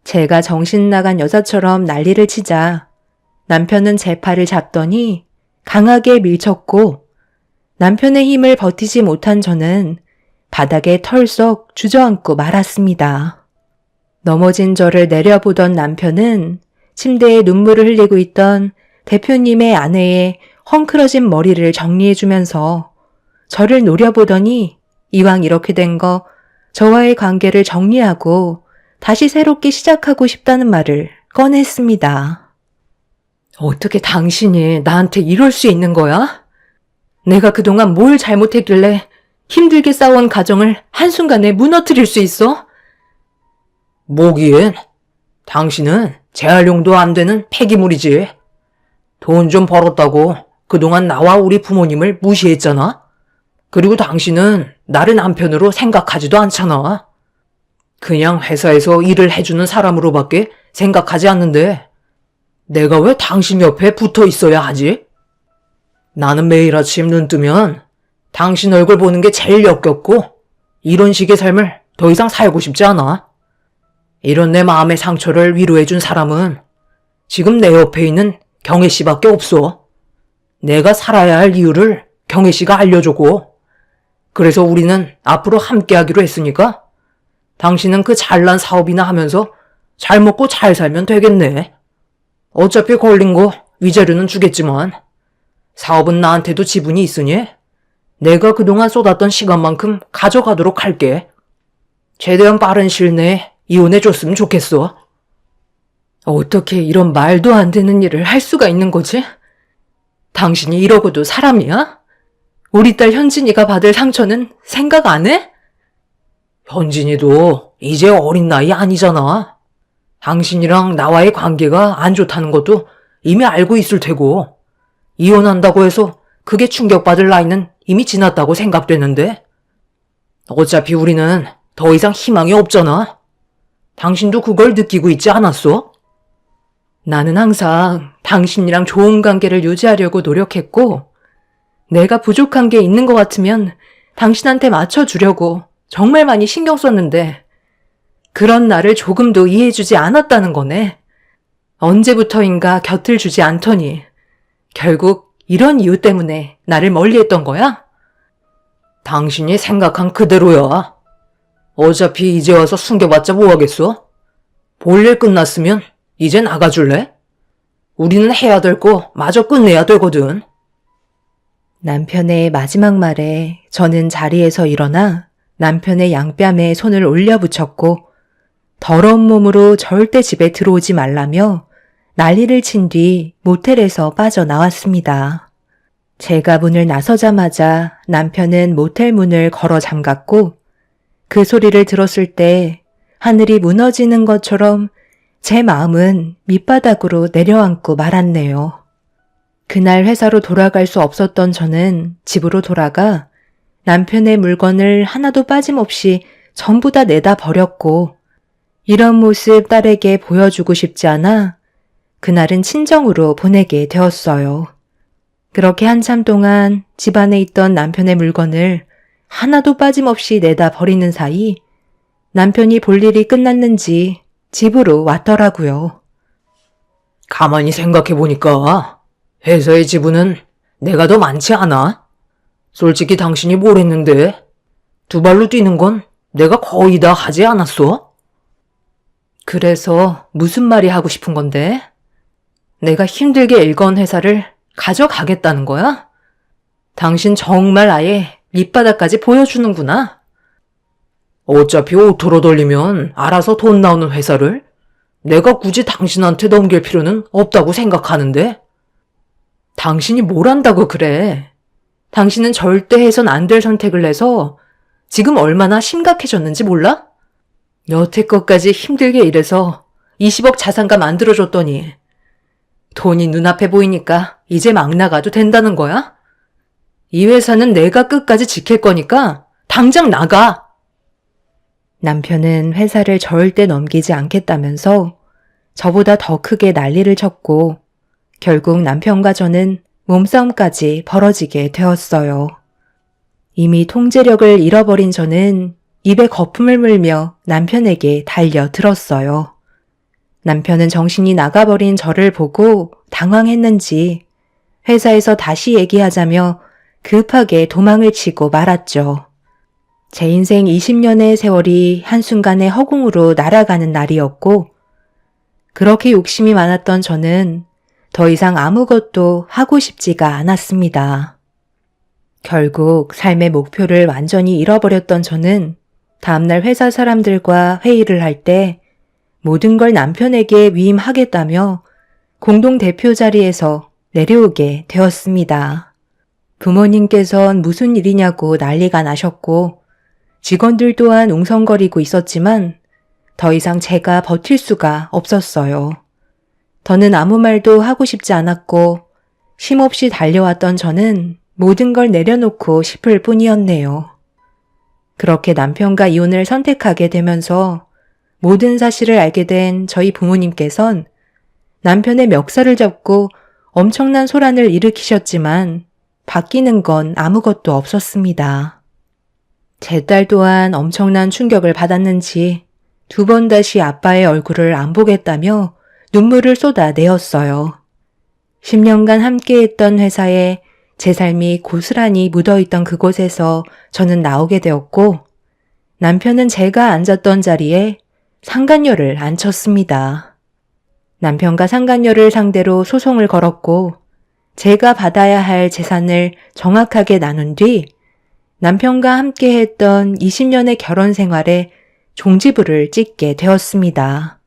제가 정신 나간 여자처럼 난리를 치자 남편은 제 팔을 잡더니 강하게 밀쳤고 남편의 힘을 버티지 못한 저는 바닥에 털썩 주저앉고 말았습니다. 넘어진 저를 내려보던 남편은 침대에 눈물을 흘리고 있던 대표님의 아내의 헝클어진 머리를 정리해주면서 저를 노려보더니 이왕 이렇게 된 거 저와의 관계를 정리하고 다시 새롭게 시작하고 싶다는 말을 꺼냈습니다. 어떻게 당신이 나한테 이럴 수 있는 거야? 내가 그동안 뭘 잘못했길래 힘들게 쌓아온 가정을 한순간에 무너뜨릴 수 있어? 뭐기엔? 당신은 재활용도 안 되는 폐기물이지. 돈 좀 벌었다고 그동안 나와 우리 부모님을 무시했잖아. 그리고 당신은 나를 남편으로 생각하지도 않잖아. 그냥 회사에서 일을 해주는 사람으로밖에 생각하지 않는데 내가 왜 당신 옆에 붙어 있어야 하지? 나는 매일 아침 눈 뜨면 당신 얼굴 보는 게 제일 역겹고 이런 식의 삶을 더 이상 살고 싶지 않아. 이런 내 마음의 상처를 위로해준 사람은 지금 내 옆에 있는 경혜 씨밖에 없어. 내가 살아야 할 이유를 경혜 씨가 알려줬고 그래서 우리는 앞으로 함께 하기로 했으니까 당신은 그 잘난 사업이나 하면서 잘 먹고 잘 살면 되겠네. 어차피 걸린 거 위자료는 주겠지만 사업은 나한테도 지분이 있으니 내가 그동안 쏟았던 시간만큼 가져가도록 할게. 최대한 빠른 시일 내에 이혼해줬으면 좋겠어. 어떻게 이런 말도 안 되는 일을 할 수가 있는 거지? 당신이 이러고도 사람이야? 우리 딸 현진이가 받을 상처는 생각 안 해? 현진이도 이제 어린 나이 아니잖아. 당신이랑 나와의 관계가 안 좋다는 것도 이미 알고 있을 테고 이혼한다고 해서 그게 충격받을 나이는 이미 지났다고 생각되는데 어차피 우리는 더 이상 희망이 없잖아. 당신도 그걸 느끼고 있지 않았어? 나는 항상 당신이랑 좋은 관계를 유지하려고 노력했고, 내가 부족한 게 있는 것 같으면 당신한테 맞춰주려고 정말 많이 신경 썼는데, 그런 나를 조금도 이해해주지 않았다는 거네. 언제부터인가 곁을 주지 않더니, 결국 이런 이유 때문에 나를 멀리했던 거야? 당신이 생각한 그대로야. 어차피 이제 와서 숨겨봤자 뭐하겠어? 볼일 끝났으면 이제 나가줄래? 우리는 해야 될 거 마저 끝내야 되거든. 남편의 마지막 말에 저는 자리에서 일어나 남편의 양뺨에 손을 올려붙였고 더러운 몸으로 절대 집에 들어오지 말라며 난리를 친 뒤 모텔에서 빠져나왔습니다. 제가 문을 나서자마자 남편은 모텔 문을 걸어 잠갔고 그 소리를 들었을 때 하늘이 무너지는 것처럼 제 마음은 밑바닥으로 내려앉고 말았네요. 그날 회사로 돌아갈 수 없었던 저는 집으로 돌아가 남편의 물건을 하나도 빠짐없이 전부 다 내다 버렸고 이런 모습 딸에게 보여주고 싶지 않아 그날은 친정으로 보내게 되었어요. 그렇게 한참 동안 집안에 있던 남편의 물건을 하나도 빠짐없이 내다 버리는 사이 남편이 볼 일이 끝났는지 집으로 왔더라고요. 가만히 생각해보니까 회사의 지분은 내가 더 많지 않아? 솔직히 당신이 뭘 했는데? 두 발로 뛰는 건 내가 거의 다 하지 않았어? 그래서 무슨 말이 하고 싶은 건데? 내가 힘들게 일건 회사를 가져가겠다는 거야? 당신 정말 아예 밑바닥까지 보여주는구나. 어차피 오토로 돌리면 알아서 돈 나오는 회사를 내가 굳이 당신한테 넘길 필요는 없다고 생각하는데? 당신이 뭘 안다고 그래? 당신은 절대 해선 안 될 선택을 해서 지금 얼마나 심각해졌는지 몰라? 여태껏까지 힘들게 일해서 20억 자산가 만들어줬더니 돈이 눈앞에 보이니까 이제 막 나가도 된다는 거야? 이 회사는 내가 끝까지 지킬 거니까 당장 나가! 남편은 회사를 절대 넘기지 않겠다면서 저보다 더 크게 난리를 쳤고 결국 남편과 저는 몸싸움까지 벌어지게 되었어요. 이미 통제력을 잃어버린 저는 입에 거품을 물며 남편에게 달려들었어요. 남편은 정신이 나가버린 저를 보고 당황했는지 회사에서 다시 얘기하자며 급하게 도망을 치고 말았죠. 제 인생 20년의 세월이 한순간에 허공으로 날아가는 날이었고 그렇게 욕심이 많았던 저는 더 이상 아무것도 하고 싶지가 않았습니다. 결국 삶의 목표를 완전히 잃어버렸던 저는 다음날 회사 사람들과 회의를 할 때 모든 걸 남편에게 위임하겠다며 공동대표 자리에서 내려오게 되었습니다. 부모님께선 무슨 일이냐고 난리가 나셨고 직원들 또한 웅성거리고 있었지만 더 이상 제가 버틸 수가 없었어요. 더는 아무 말도 하고 싶지 않았고 쉼없이 달려왔던 저는 모든 걸 내려놓고 싶을 뿐이었네요. 그렇게 남편과 이혼을 선택하게 되면서 모든 사실을 알게 된 저희 부모님께선 남편의 멱살을 잡고 엄청난 소란을 일으키셨지만 바뀌는 건 아무것도 없었습니다. 제 딸 또한 엄청난 충격을 받았는지 두 번 다시 아빠의 얼굴을 안 보겠다며 눈물을 쏟아내었어요. 10년간 함께했던 회사에 제 삶이 고스란히 묻어있던 그곳에서 저는 나오게 되었고 남편은 제가 앉았던 자리에 상간녀를 앉혔습니다. 남편과 상간녀를 상대로 소송을 걸었고 제가 받아야 할 재산을 정확하게 나눈 뒤 남편과 함께 했던 20년의 결혼 생활에 종지부를 찍게 되었습니다.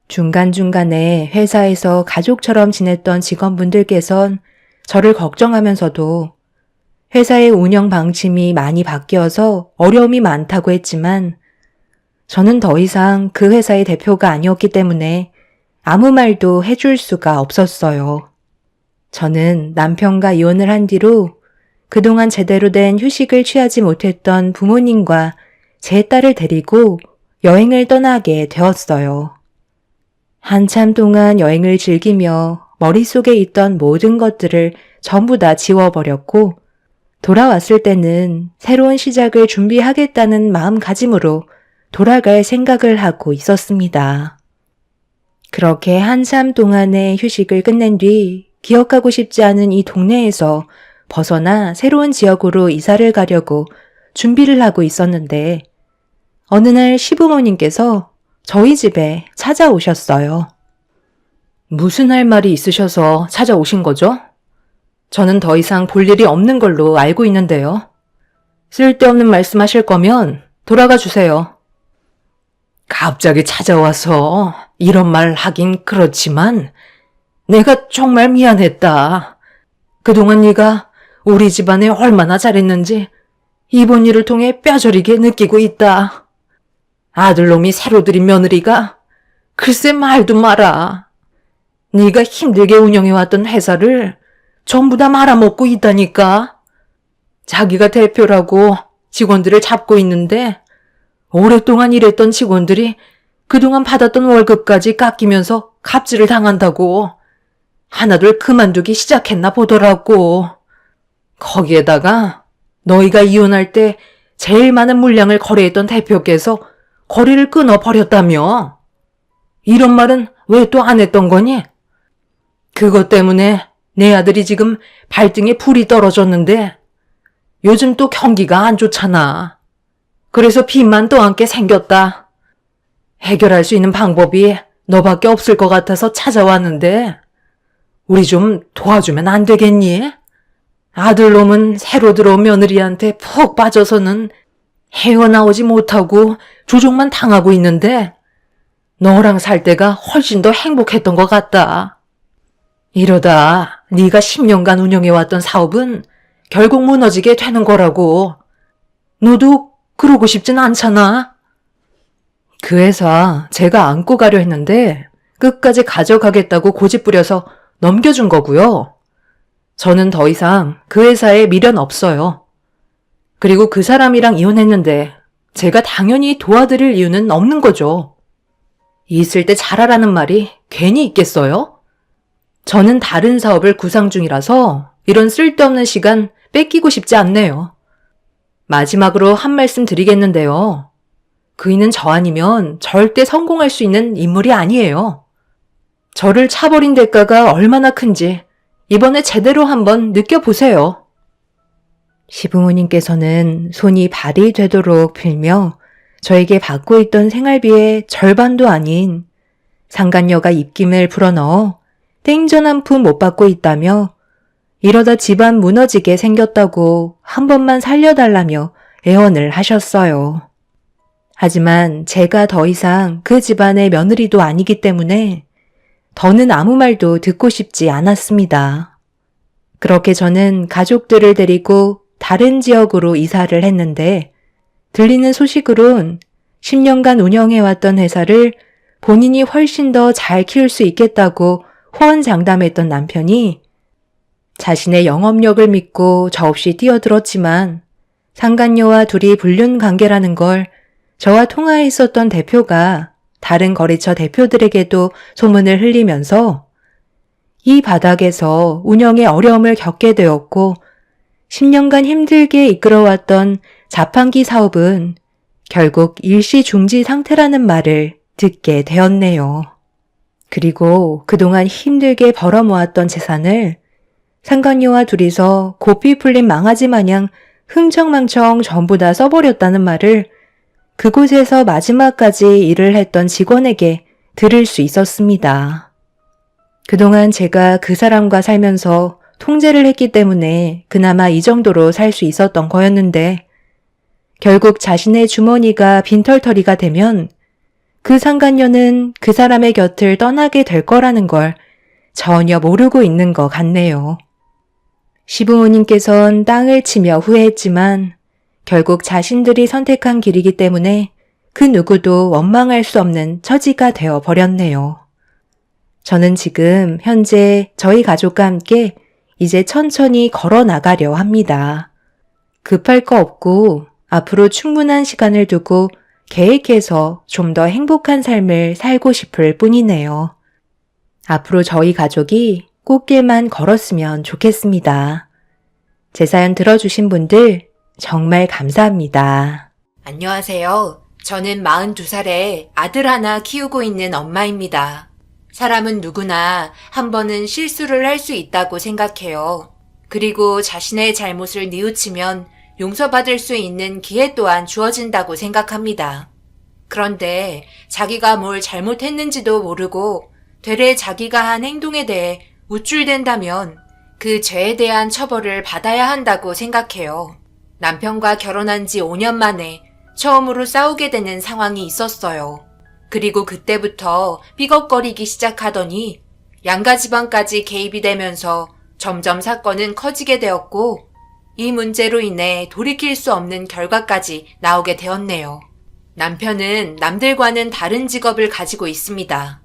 중간중간에 회사에서 가족처럼 지냈던 직원분들께선 저를 걱정하면서도 회사의 운영 방침이 많이 바뀌어서 어려움이 많다고 했지만 저는 더 이상 그 회사의 대표가 아니었기 때문에 아무 말도 해줄 수가 없었어요. 저는 남편과 이혼을 한 뒤로 그동안 제대로 된 휴식을 취하지 못했던 부모님과 제 딸을 데리고 여행을 떠나게 되었어요. 한참 동안 여행을 즐기며 머릿속에 있던 모든 것들을 전부 다 지워버렸고 돌아왔을 때는 새로운 시작을 준비하겠다는 마음가짐으로 돌아갈 생각을 하고 있었습니다. 그렇게 한참 동안의 휴식을 끝낸 뒤 기억하고 싶지 않은 이 동네에서 벗어나 새로운 지역으로 이사를 가려고 준비를 하고 있었는데 어느 날 시부모님께서 저희 집에 찾아오셨어요. 무슨 할 말이 있으셔서 찾아오신 거죠? 저는 더 이상 볼 일이 없는 걸로 알고 있는데요. 쓸데없는 말씀하실 거면 돌아가 주세요. 갑자기 찾아와서 이런 말 하긴 그렇지만 내가 정말 미안했다. 그동안 네가 우리 집안에 얼마나 잘했는지 이번 일을 통해 뼈저리게 느끼고 있다. 아들놈이 새로 들인 며느리가 글쎄 말도 마라. 네가 힘들게 운영해왔던 회사를 전부 다 말아먹고 있다니까. 자기가 대표라고 직원들을 잡고 있는데 오랫동안 일했던 직원들이 그동안 받았던 월급까지 깎이면서 갑질을 당한다고 하나둘 그만두기 시작했나 보더라고. 거기에다가 너희가 이혼할 때 제일 많은 물량을 거래했던 대표께서 거래를 끊어버렸다며. 이런 말은 왜 또 안 했던 거니? 그것 때문에 내 아들이 지금 발등에 불이 떨어졌는데 요즘 또 경기가 안 좋잖아. 그래서 빚만 떠안게 생겼다. 해결할 수 있는 방법이 너밖에 없을 것 같아서 찾아왔는데 우리 좀 도와주면 안 되겠니? 아들놈은 새로 들어온 며느리한테 푹 빠져서는 헤어나오지 못하고 조종만 당하고 있는데 너랑 살 때가 훨씬 더 행복했던 것 같다. 이러다 네가 10년간 운영해왔던 사업은 결국 무너지게 되는 거라고. 너도 그러고 싶진 않잖아. 그 회사 제가 안고 가려 했는데 끝까지 가져가겠다고 고집부려서 넘겨준 거고요. 저는 더 이상 그 회사에 미련 없어요. 그리고 그 사람이랑 이혼했는데 제가 당연히 도와드릴 이유는 없는 거죠. 있을 때 잘하라는 말이 괜히 있겠어요? 저는 다른 사업을 구상 중이라서 이런 쓸데없는 시간 뺏기고 싶지 않네요. 마지막으로 한 말씀 드리겠는데요. 그이는 저 아니면 절대 성공할 수 있는 인물이 아니에요. 저를 차버린 대가가 얼마나 큰지 이번에 제대로 한번 느껴보세요. 시부모님께서는 손이 발이 되도록 빌며 저에게 받고 있던 생활비의 절반도 아닌 상간녀가 입김을 불어넣어 땡전 한 푼 못 받고 있다며 이러다 집안 무너지게 생겼다고 한 번만 살려달라며 애원을 하셨어요. 하지만 제가 더 이상 그 집안의 며느리도 아니기 때문에 더는 아무 말도 듣고 싶지 않았습니다. 그렇게 저는 가족들을 데리고 다른 지역으로 이사를 했는데 들리는 소식으론 10년간 운영해왔던 회사를 본인이 훨씬 더 잘 키울 수 있겠다고 호언장담했던 남편이 자신의 영업력을 믿고 저 없이 뛰어들었지만 상간녀와 둘이 불륜 관계라는 걸 저와 통화했었던 대표가 다른 거래처 대표들에게도 소문을 흘리면서 이 바닥에서 운영에 어려움을 겪게 되었고 10년간 힘들게 이끌어왔던 자판기 사업은 결국 일시 중지 상태라는 말을 듣게 되었네요. 그리고 그동안 힘들게 벌어모았던 재산을 상간녀와 둘이서 고삐 풀린 망아지 마냥 흥청망청 전부 다 써버렸다는 말을 그곳에서 마지막까지 일을 했던 직원에게 들을 수 있었습니다. 그동안 제가 그 사람과 살면서 통제를 했기 때문에 그나마 이 정도로 살 수 있었던 거였는데 결국 자신의 주머니가 빈털터리가 되면 그 상간녀는 그 사람의 곁을 떠나게 될 거라는 걸 전혀 모르고 있는 것 같네요. 시부모님께선 땅을 치며 후회했지만 결국 자신들이 선택한 길이기 때문에 그 누구도 원망할 수 없는 처지가 되어 버렸네요. 저는 지금 현재 저희 가족과 함께 이제 천천히 걸어 나가려 합니다. 급할 거 없고 앞으로 충분한 시간을 두고 계획해서 좀 더 행복한 삶을 살고 싶을 뿐이네요. 앞으로 저희 가족이 꽃길만 걸었으면 좋겠습니다. 제 사연 들어주신 분들 정말 감사합니다. 안녕하세요. 저는 42살에 아들 하나 키우고 있는 엄마입니다. 사람은 누구나 한 번은 실수를 할 수 있다고 생각해요. 그리고 자신의 잘못을 뉘우치면 용서받을 수 있는 기회 또한 주어진다고 생각합니다. 그런데 자기가 뭘 잘못했는지도 모르고 되레 자기가 한 행동에 대해 우쭐댄다면 그 죄에 대한 처벌을 받아야 한다고 생각해요. 남편과 결혼한 지 5년 만에 처음으로 싸우게 되는 상황이 있었어요. 그리고 그때부터 삐걱거리기 시작하더니 양가지방까지 개입이 되면서 점점 사건은 커지게 되었고 이 문제로 인해 돌이킬 수 없는 결과까지 나오게 되었네요. 남편은 남들과는 다른 직업을 가지고 있습니다.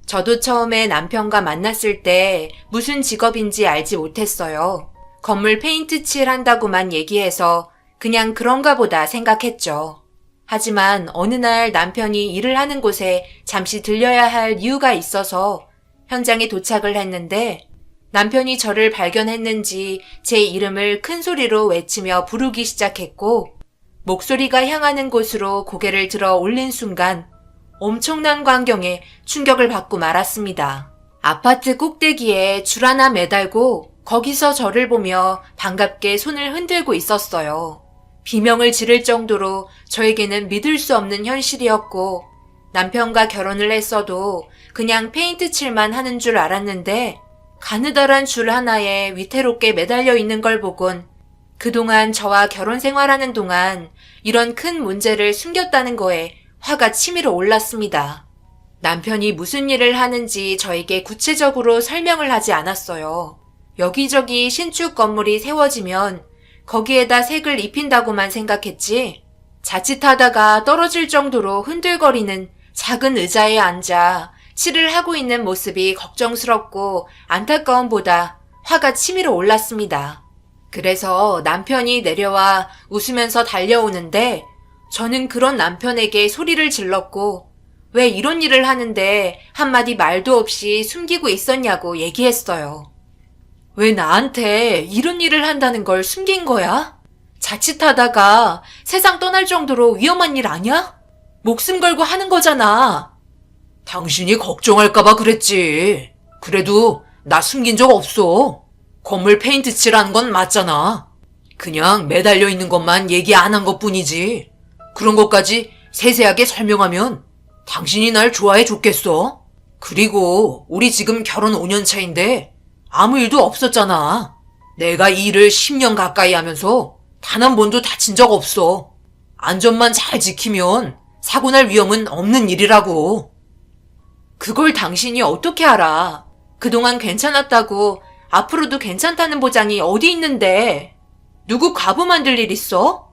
저도 처음에 남편과 만났을 때 무슨 직업인지 알지 못했어요. 건물 페인트 칠 한다고만 얘기해서 그냥 그런가 보다 생각했죠. 하지만 어느 날 남편이 일을 하는 곳에 잠시 들려야 할 이유가 있어서 현장에 도착을 했는데 남편이 저를 발견했는지 제 이름을 큰 소리로 외치며 부르기 시작했고 목소리가 향하는 곳으로 고개를 들어 올린 순간 엄청난 광경에 충격을 받고 말았습니다. 아파트 꼭대기에 줄 하나 매달고 거기서 저를 보며 반갑게 손을 흔들고 있었어요. 비명을 지를 정도로 저에게는 믿을 수 없는 현실이었고 남편과 결혼을 했어도 그냥 페인트 칠만 하는 줄 알았는데 가느다란 줄 하나에 위태롭게 매달려 있는 걸 보곤 그동안 저와 결혼 생활하는 동안 이런 큰 문제를 숨겼다는 거에 화가 치밀어 올랐습니다. 남편이 무슨 일을 하는지 저에게 구체적으로 설명을 하지 않았어요. 여기저기 신축 건물이 세워지면 거기에다 색을 입힌다고만 생각했지 자칫하다가 떨어질 정도로 흔들거리는 작은 의자에 앉아 칠을 하고 있는 모습이 걱정스럽고 안타까움보다 화가 치밀어 올랐습니다. 그래서 남편이 내려와 웃으면서 달려오는데 저는 그런 남편에게 소리를 질렀고 왜 이런 일을 하는데 한마디 말도 없이 숨기고 있었냐고 얘기했어요. 왜 나한테 이런 일을 한다는 걸 숨긴 거야? 자칫하다가 세상 떠날 정도로 위험한 일 아니야? 목숨 걸고 하는 거잖아. 당신이 걱정할까봐 그랬지. 그래도 나 숨긴 적 없어. 건물 페인트 칠하는 건 맞잖아. 그냥 매달려 있는 것만 얘기 안 한 것뿐이지. 그런 것까지 세세하게 설명하면 당신이 날 좋아해 줬겠어? 그리고 우리 지금 결혼 5년 차인데 아무 일도 없었잖아. 내가 이 일을 10년 가까이 하면서 단 한 번도 다친 적 없어. 안전만 잘 지키면 사고 날 위험은 없는 일이라고. 그걸 당신이 어떻게 알아? 그동안 괜찮았다고 앞으로도 괜찮다는 보장이 어디 있는데? 누구 과부 만들 일 있어?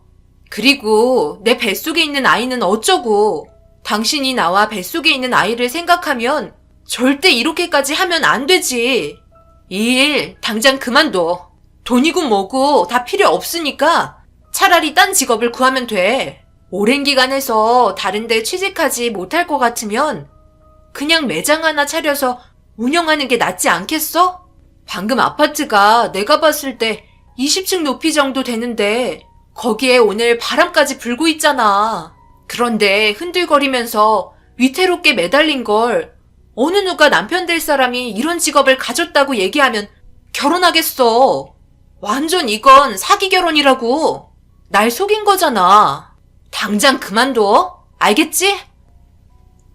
그리고 내 뱃속에 있는 아이는 어쩌고? 당신이 나와 뱃속에 있는 아이를 생각하면 절대 이렇게까지 하면 안 되지. 이 일 당장 그만둬. 돈이고 뭐고 다 필요 없으니까 차라리 딴 직업을 구하면 돼. 오랜 기간 해서 다른 데 취직하지 못할 것 같으면 그냥 매장 하나 차려서 운영하는 게 낫지 않겠어? 방금 아파트가 내가 봤을 때 20층 높이 정도 되는데 거기에 오늘 바람까지 불고 있잖아. 그런데 흔들거리면서 위태롭게 매달린 걸 어느 누가 남편 될 사람이 이런 직업을 가졌다고 얘기하면 결혼하겠어. 완전 이건 사기 결혼이라고. 날 속인 거잖아. 당장 그만둬. 알겠지?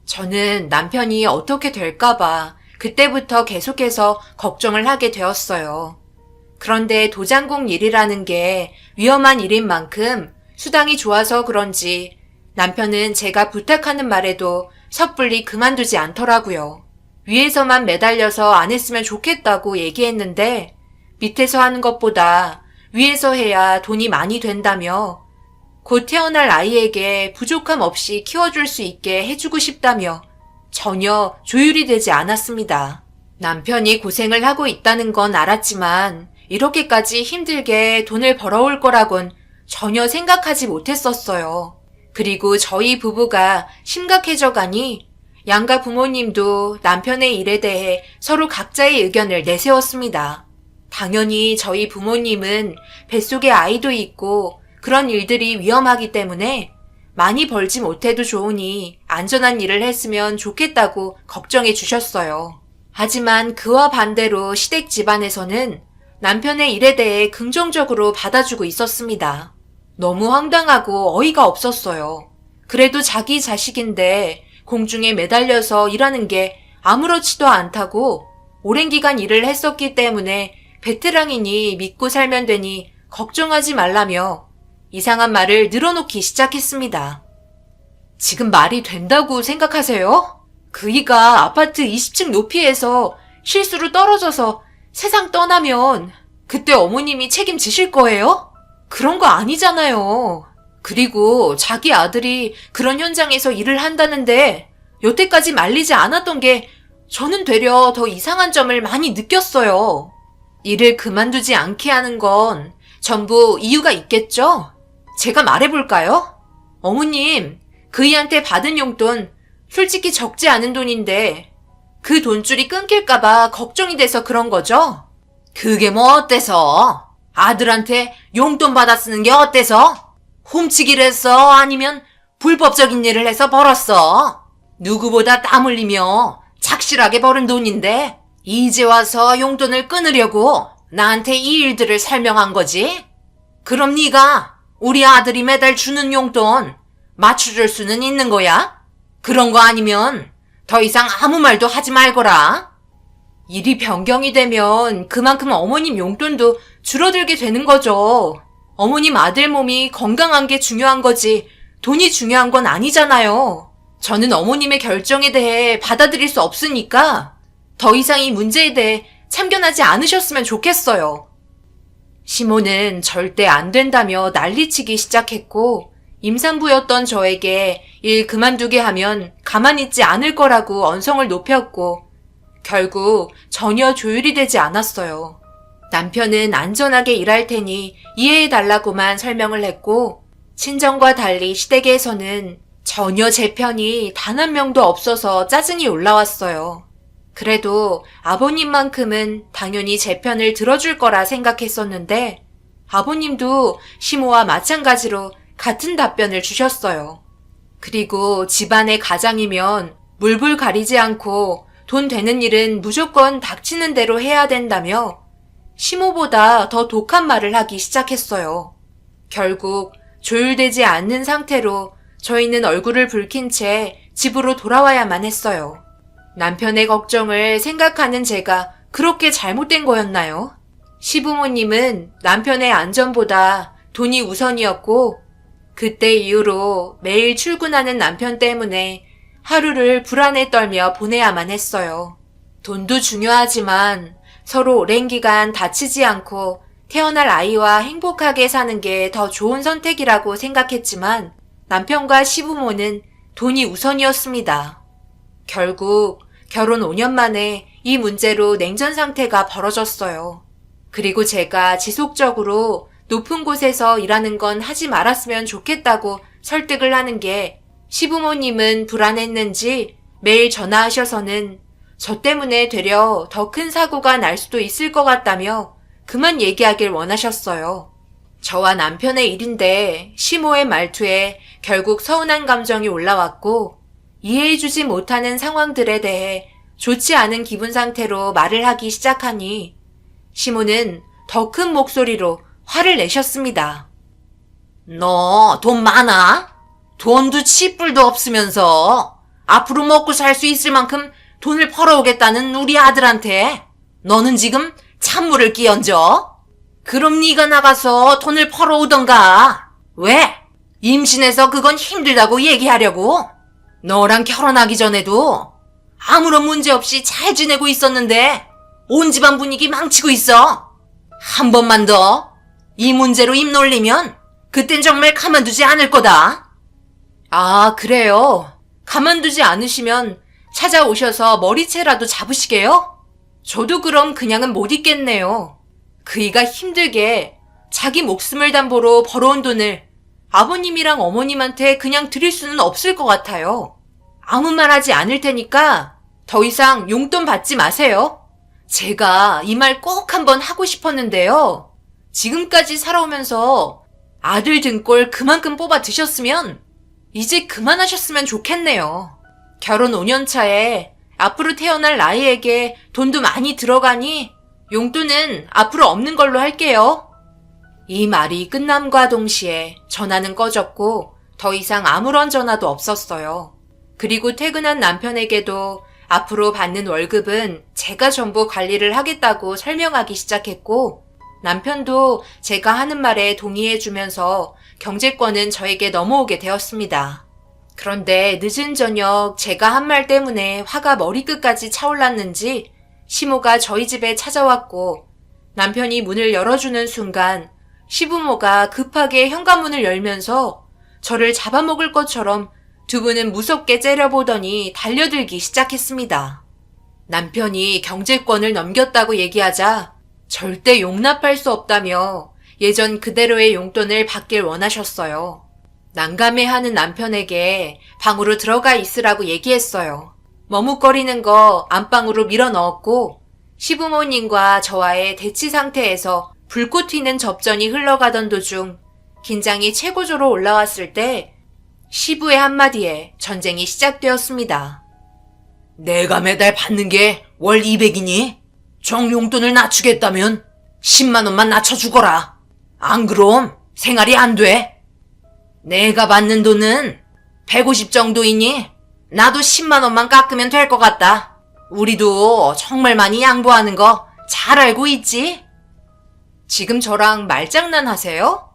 저는 남편이 어떻게 될까봐 그때부터 계속해서 걱정을 하게 되었어요. 그런데 도장공 일이라는 게 위험한 일인 만큼 수당이 좋아서 그런지 남편은 제가 부탁하는 말에도 섣불리 그만두지 않더라고요. 위에서만 매달려서 안 했으면 좋겠다고 얘기했는데 밑에서 하는 것보다 위에서 해야 돈이 많이 된다며 곧 태어날 아이에게 부족함 없이 키워줄 수 있게 해주고 싶다며 전혀 조율이 되지 않았습니다. 남편이 고생을 하고 있다는 건 알았지만 이렇게까지 힘들게 돈을 벌어올 거라곤 전혀 생각하지 못했었어요. 그리고 저희 부부가 심각해져 가니 양가 부모님도 남편의 일에 대해 서로 각자의 의견을 내세웠습니다. 당연히 저희 부모님은 뱃속에 아이도 있고 그런 일들이 위험하기 때문에 많이 벌지 못해도 좋으니 안전한 일을 했으면 좋겠다고 걱정해 주셨어요. 하지만 그와 반대로 시댁 집안에서는 남편의 일에 대해 긍정적으로 받아주고 있었습니다. 너무 황당하고 어이가 없었어요. 그래도 자기 자식인데 공중에 매달려서 일하는 게 아무렇지도 않다고 오랜 기간 일을 했었기 때문에 베테랑이니 믿고 살면 되니 걱정하지 말라며 이상한 말을 늘어놓기 시작했습니다. 지금 말이 된다고 생각하세요? 그이가 아파트 20층 높이에서 실수로 떨어져서 세상 떠나면 그때 어머님이 책임지실 거예요? 그런 거 아니잖아요. 그리고 자기 아들이 그런 현장에서 일을 한다는데 여태까지 말리지 않았던 게 저는 되려 더 이상한 점을 많이 느꼈어요. 일을 그만두지 않게 하는 건 전부 이유가 있겠죠? 제가 말해볼까요? 어머님, 그이한테 받은 용돈 솔직히 적지 않은 돈인데 그 돈줄이 끊길까봐 걱정이 돼서 그런 거죠? 그게 뭐 어때서? 아들한테 용돈 받아 쓰는 게 어때서? 훔치기를 했어? 아니면 불법적인 일을 해서 벌었어? 누구보다 땀 흘리며 착실하게 벌은 돈인데 이제 와서 용돈을 끊으려고 나한테 이 일들을 설명한 거지? 그럼 네가 우리 아들이 매달 주는 용돈 맞춰줄 수는 있는 거야? 그런 거 아니면 더 이상 아무 말도 하지 말거라. 일이 변경이 되면 그만큼 어머님 용돈도 줄어들게 되는 거죠. 어머님 아들 몸이 건강한 게 중요한 거지 돈이 중요한 건 아니잖아요. 저는 어머님의 결정에 대해 받아들일 수 없으니까 더 이상 이 문제에 대해 참견하지 않으셨으면 좋겠어요. 시모는 절대 안 된다며 난리치기 시작했고 임산부였던 저에게 일 그만두게 하면 가만히 있지 않을 거라고 언성을 높였고 결국 전혀 조율이 되지 않았어요. 남편은 안전하게 일할 테니 이해해달라고만 설명을 했고 친정과 달리 시댁에서는 전혀 제 편이 단 한 명도 없어서 짜증이 올라왔어요. 그래도 아버님만큼은 당연히 제 편을 들어줄 거라 생각했었는데 아버님도 시모와 마찬가지로 같은 답변을 주셨어요. 그리고 집안의 가장이면 물불 가리지 않고 돈 되는 일은 무조건 닥치는 대로 해야 된다며 시모보다 더 독한 말을 하기 시작했어요. 결국 조율되지 않는 상태로 저희는 얼굴을 붉힌 채 집으로 돌아와야만 했어요. 남편의 걱정을 생각하는 제가 그렇게 잘못된 거였나요? 시부모님은 남편의 안전보다 돈이 우선이었고 그때 이후로 매일 출근하는 남편 때문에 하루를 불안에 떨며 보내야만 했어요. 돈도 중요하지만 서로 오랜 기간 다치지 않고 태어날 아이와 행복하게 사는 게 더 좋은 선택이라고 생각했지만 남편과 시부모는 돈이 우선이었습니다. 결국 결혼 5년 만에 이 문제로 냉전 상태가 벌어졌어요. 그리고 제가 지속적으로 높은 곳에서 일하는 건 하지 말았으면 좋겠다고 설득을 하는 게 시부모님은 불안했는지 매일 전화하셔서는 저 때문에 되려 더 큰 사고가 날 수도 있을 것 같다며 그만 얘기하길 원하셨어요. 저와 남편의 일인데 시모의 말투에 결국 서운한 감정이 올라왔고 이해해주지 못하는 상황들에 대해 좋지 않은 기분 상태로 말을 하기 시작하니 시모는 더 큰 목소리로 화를 내셨습니다. 너 돈 많아? 돈도 치뿔도 없으면서 앞으로 먹고 살 수 있을 만큼 돈을 벌어오겠다는 우리 아들한테 너는 지금 찬물을 끼얹어? 그럼 네가 나가서 돈을 벌어오던가. 왜? 임신해서 그건 힘들다고 얘기하려고? 너랑 결혼하기 전에도 아무런 문제 없이 잘 지내고 있었는데 온 집안 분위기 망치고 있어. 한 번만 더 이 문제로 입 놀리면 그땐 정말 가만두지 않을 거다. 아, 그래요? 가만두지 않으시면 찾아오셔서 머리채라도 잡으시게요? 저도 그럼 그냥은 못 있겠네요. 그이가 힘들게 자기 목숨을 담보로 벌어온 돈을 아버님이랑 어머님한테 그냥 드릴 수는 없을 것 같아요. 아무 말 하지 않을 테니까 더 이상 용돈 받지 마세요. 제가 이 말 꼭 한번 하고 싶었는데요. 지금까지 살아오면서 아들 등골 그만큼 뽑아 드셨으면 이제 그만하셨으면 좋겠네요. 결혼 5년 차에 앞으로 태어날 아이에게 돈도 많이 들어가니 용돈은 앞으로 없는 걸로 할게요. 이 말이 끝남과 동시에 전화는 꺼졌고 더 이상 아무런 전화도 없었어요. 그리고 퇴근한 남편에게도 앞으로 받는 월급은 제가 전부 관리를 하겠다고 설명하기 시작했고 남편도 제가 하는 말에 동의해주면서 경제권은 저에게 넘어오게 되었습니다. 그런데 늦은 저녁 제가 한 말 때문에 화가 머리끝까지 차올랐는지 시모가 저희 집에 찾아왔고 남편이 문을 열어주는 순간 시부모가 급하게 현관문을 열면서 저를 잡아먹을 것처럼 두 분은 무섭게 째려보더니 달려들기 시작했습니다. 남편이 경제권을 넘겼다고 얘기하자 절대 용납할 수 없다며 예전 그대로의 용돈을 받길 원하셨어요. 난감해하는 남편에게 방으로 들어가 있으라고 얘기했어요. 머뭇거리는 거 안방으로 밀어 넣었고 시부모님과 저와의 대치 상태에서 불꽃 튀는 접전이 흘러가던 도중 긴장이 최고조로 올라왔을 때 시부의 한마디에 전쟁이 시작되었습니다. 내가 매달 받는 게 월 200이니? 정용돈을 낮추겠다면 10만 원만 낮춰주거라. 안 그럼 생활이 안 돼. 내가 받는 돈은 150 정도이니 나도 10만 원만 깎으면 될 것 같다. 우리도 정말 많이 양보하는 거 잘 알고 있지? 지금 저랑 말장난하세요?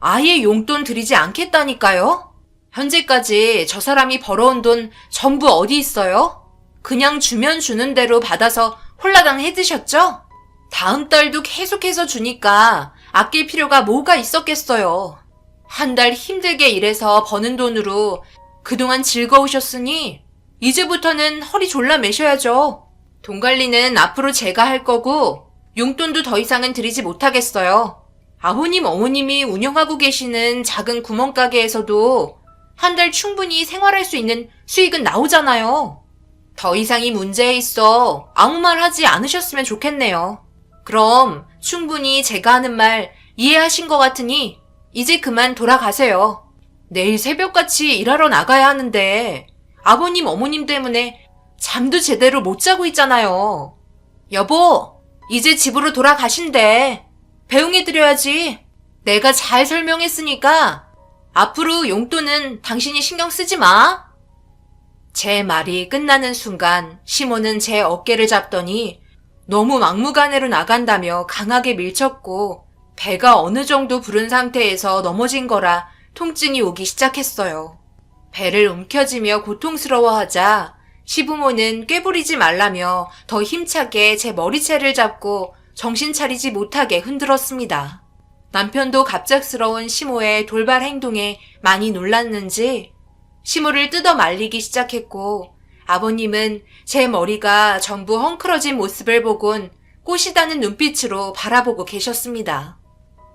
아예 용돈 드리지 않겠다니까요? 현재까지 저 사람이 벌어온 돈 전부 어디 있어요? 그냥 주면 주는 대로 받아서 홀라당 해드셨죠? 다음 달도 계속해서 주니까 아낄 필요가 뭐가 있었겠어요. 한 달 힘들게 일해서 버는 돈으로 그동안 즐거우셨으니 이제부터는 허리 졸라 매셔야죠. 돈 관리는 앞으로 제가 할 거고 용돈도 더 이상은 드리지 못하겠어요. 아버님, 어머님이 운영하고 계시는 작은 구멍가게에서도 한 달 충분히 생활할 수 있는 수익은 나오잖아요. 더 이상이 문제에 있어 아무 말 하지 않으셨으면 좋겠네요. 그럼 충분히 제가 하는 말 이해하신 것 같으니 이제 그만 돌아가세요. 내일 새벽같이 일하러 나가야 하는데 아버님, 어머님 때문에 잠도 제대로 못 자고 있잖아요. 여보, 이제 집으로 돌아가신대. 배웅해드려야지. 내가 잘 설명했으니까 앞으로 용돈은 당신이 신경 쓰지 마. 제 말이 끝나는 순간 시모는 제 어깨를 잡더니 너무 막무가내로 나간다며 강하게 밀쳤고 배가 어느 정도 부른 상태에서 넘어진 거라 통증이 오기 시작했어요. 배를 움켜쥐며 고통스러워하자 시부모는 꾀부리지 말라며 더 힘차게 제 머리채를 잡고 정신 차리지 못하게 흔들었습니다. 남편도 갑작스러운 시모의 돌발 행동에 많이 놀랐는지 시모를 뜯어 말리기 시작했고 아버님은 제 머리가 전부 헝클어진 모습을 보곤 꼬시다는 눈빛으로 바라보고 계셨습니다.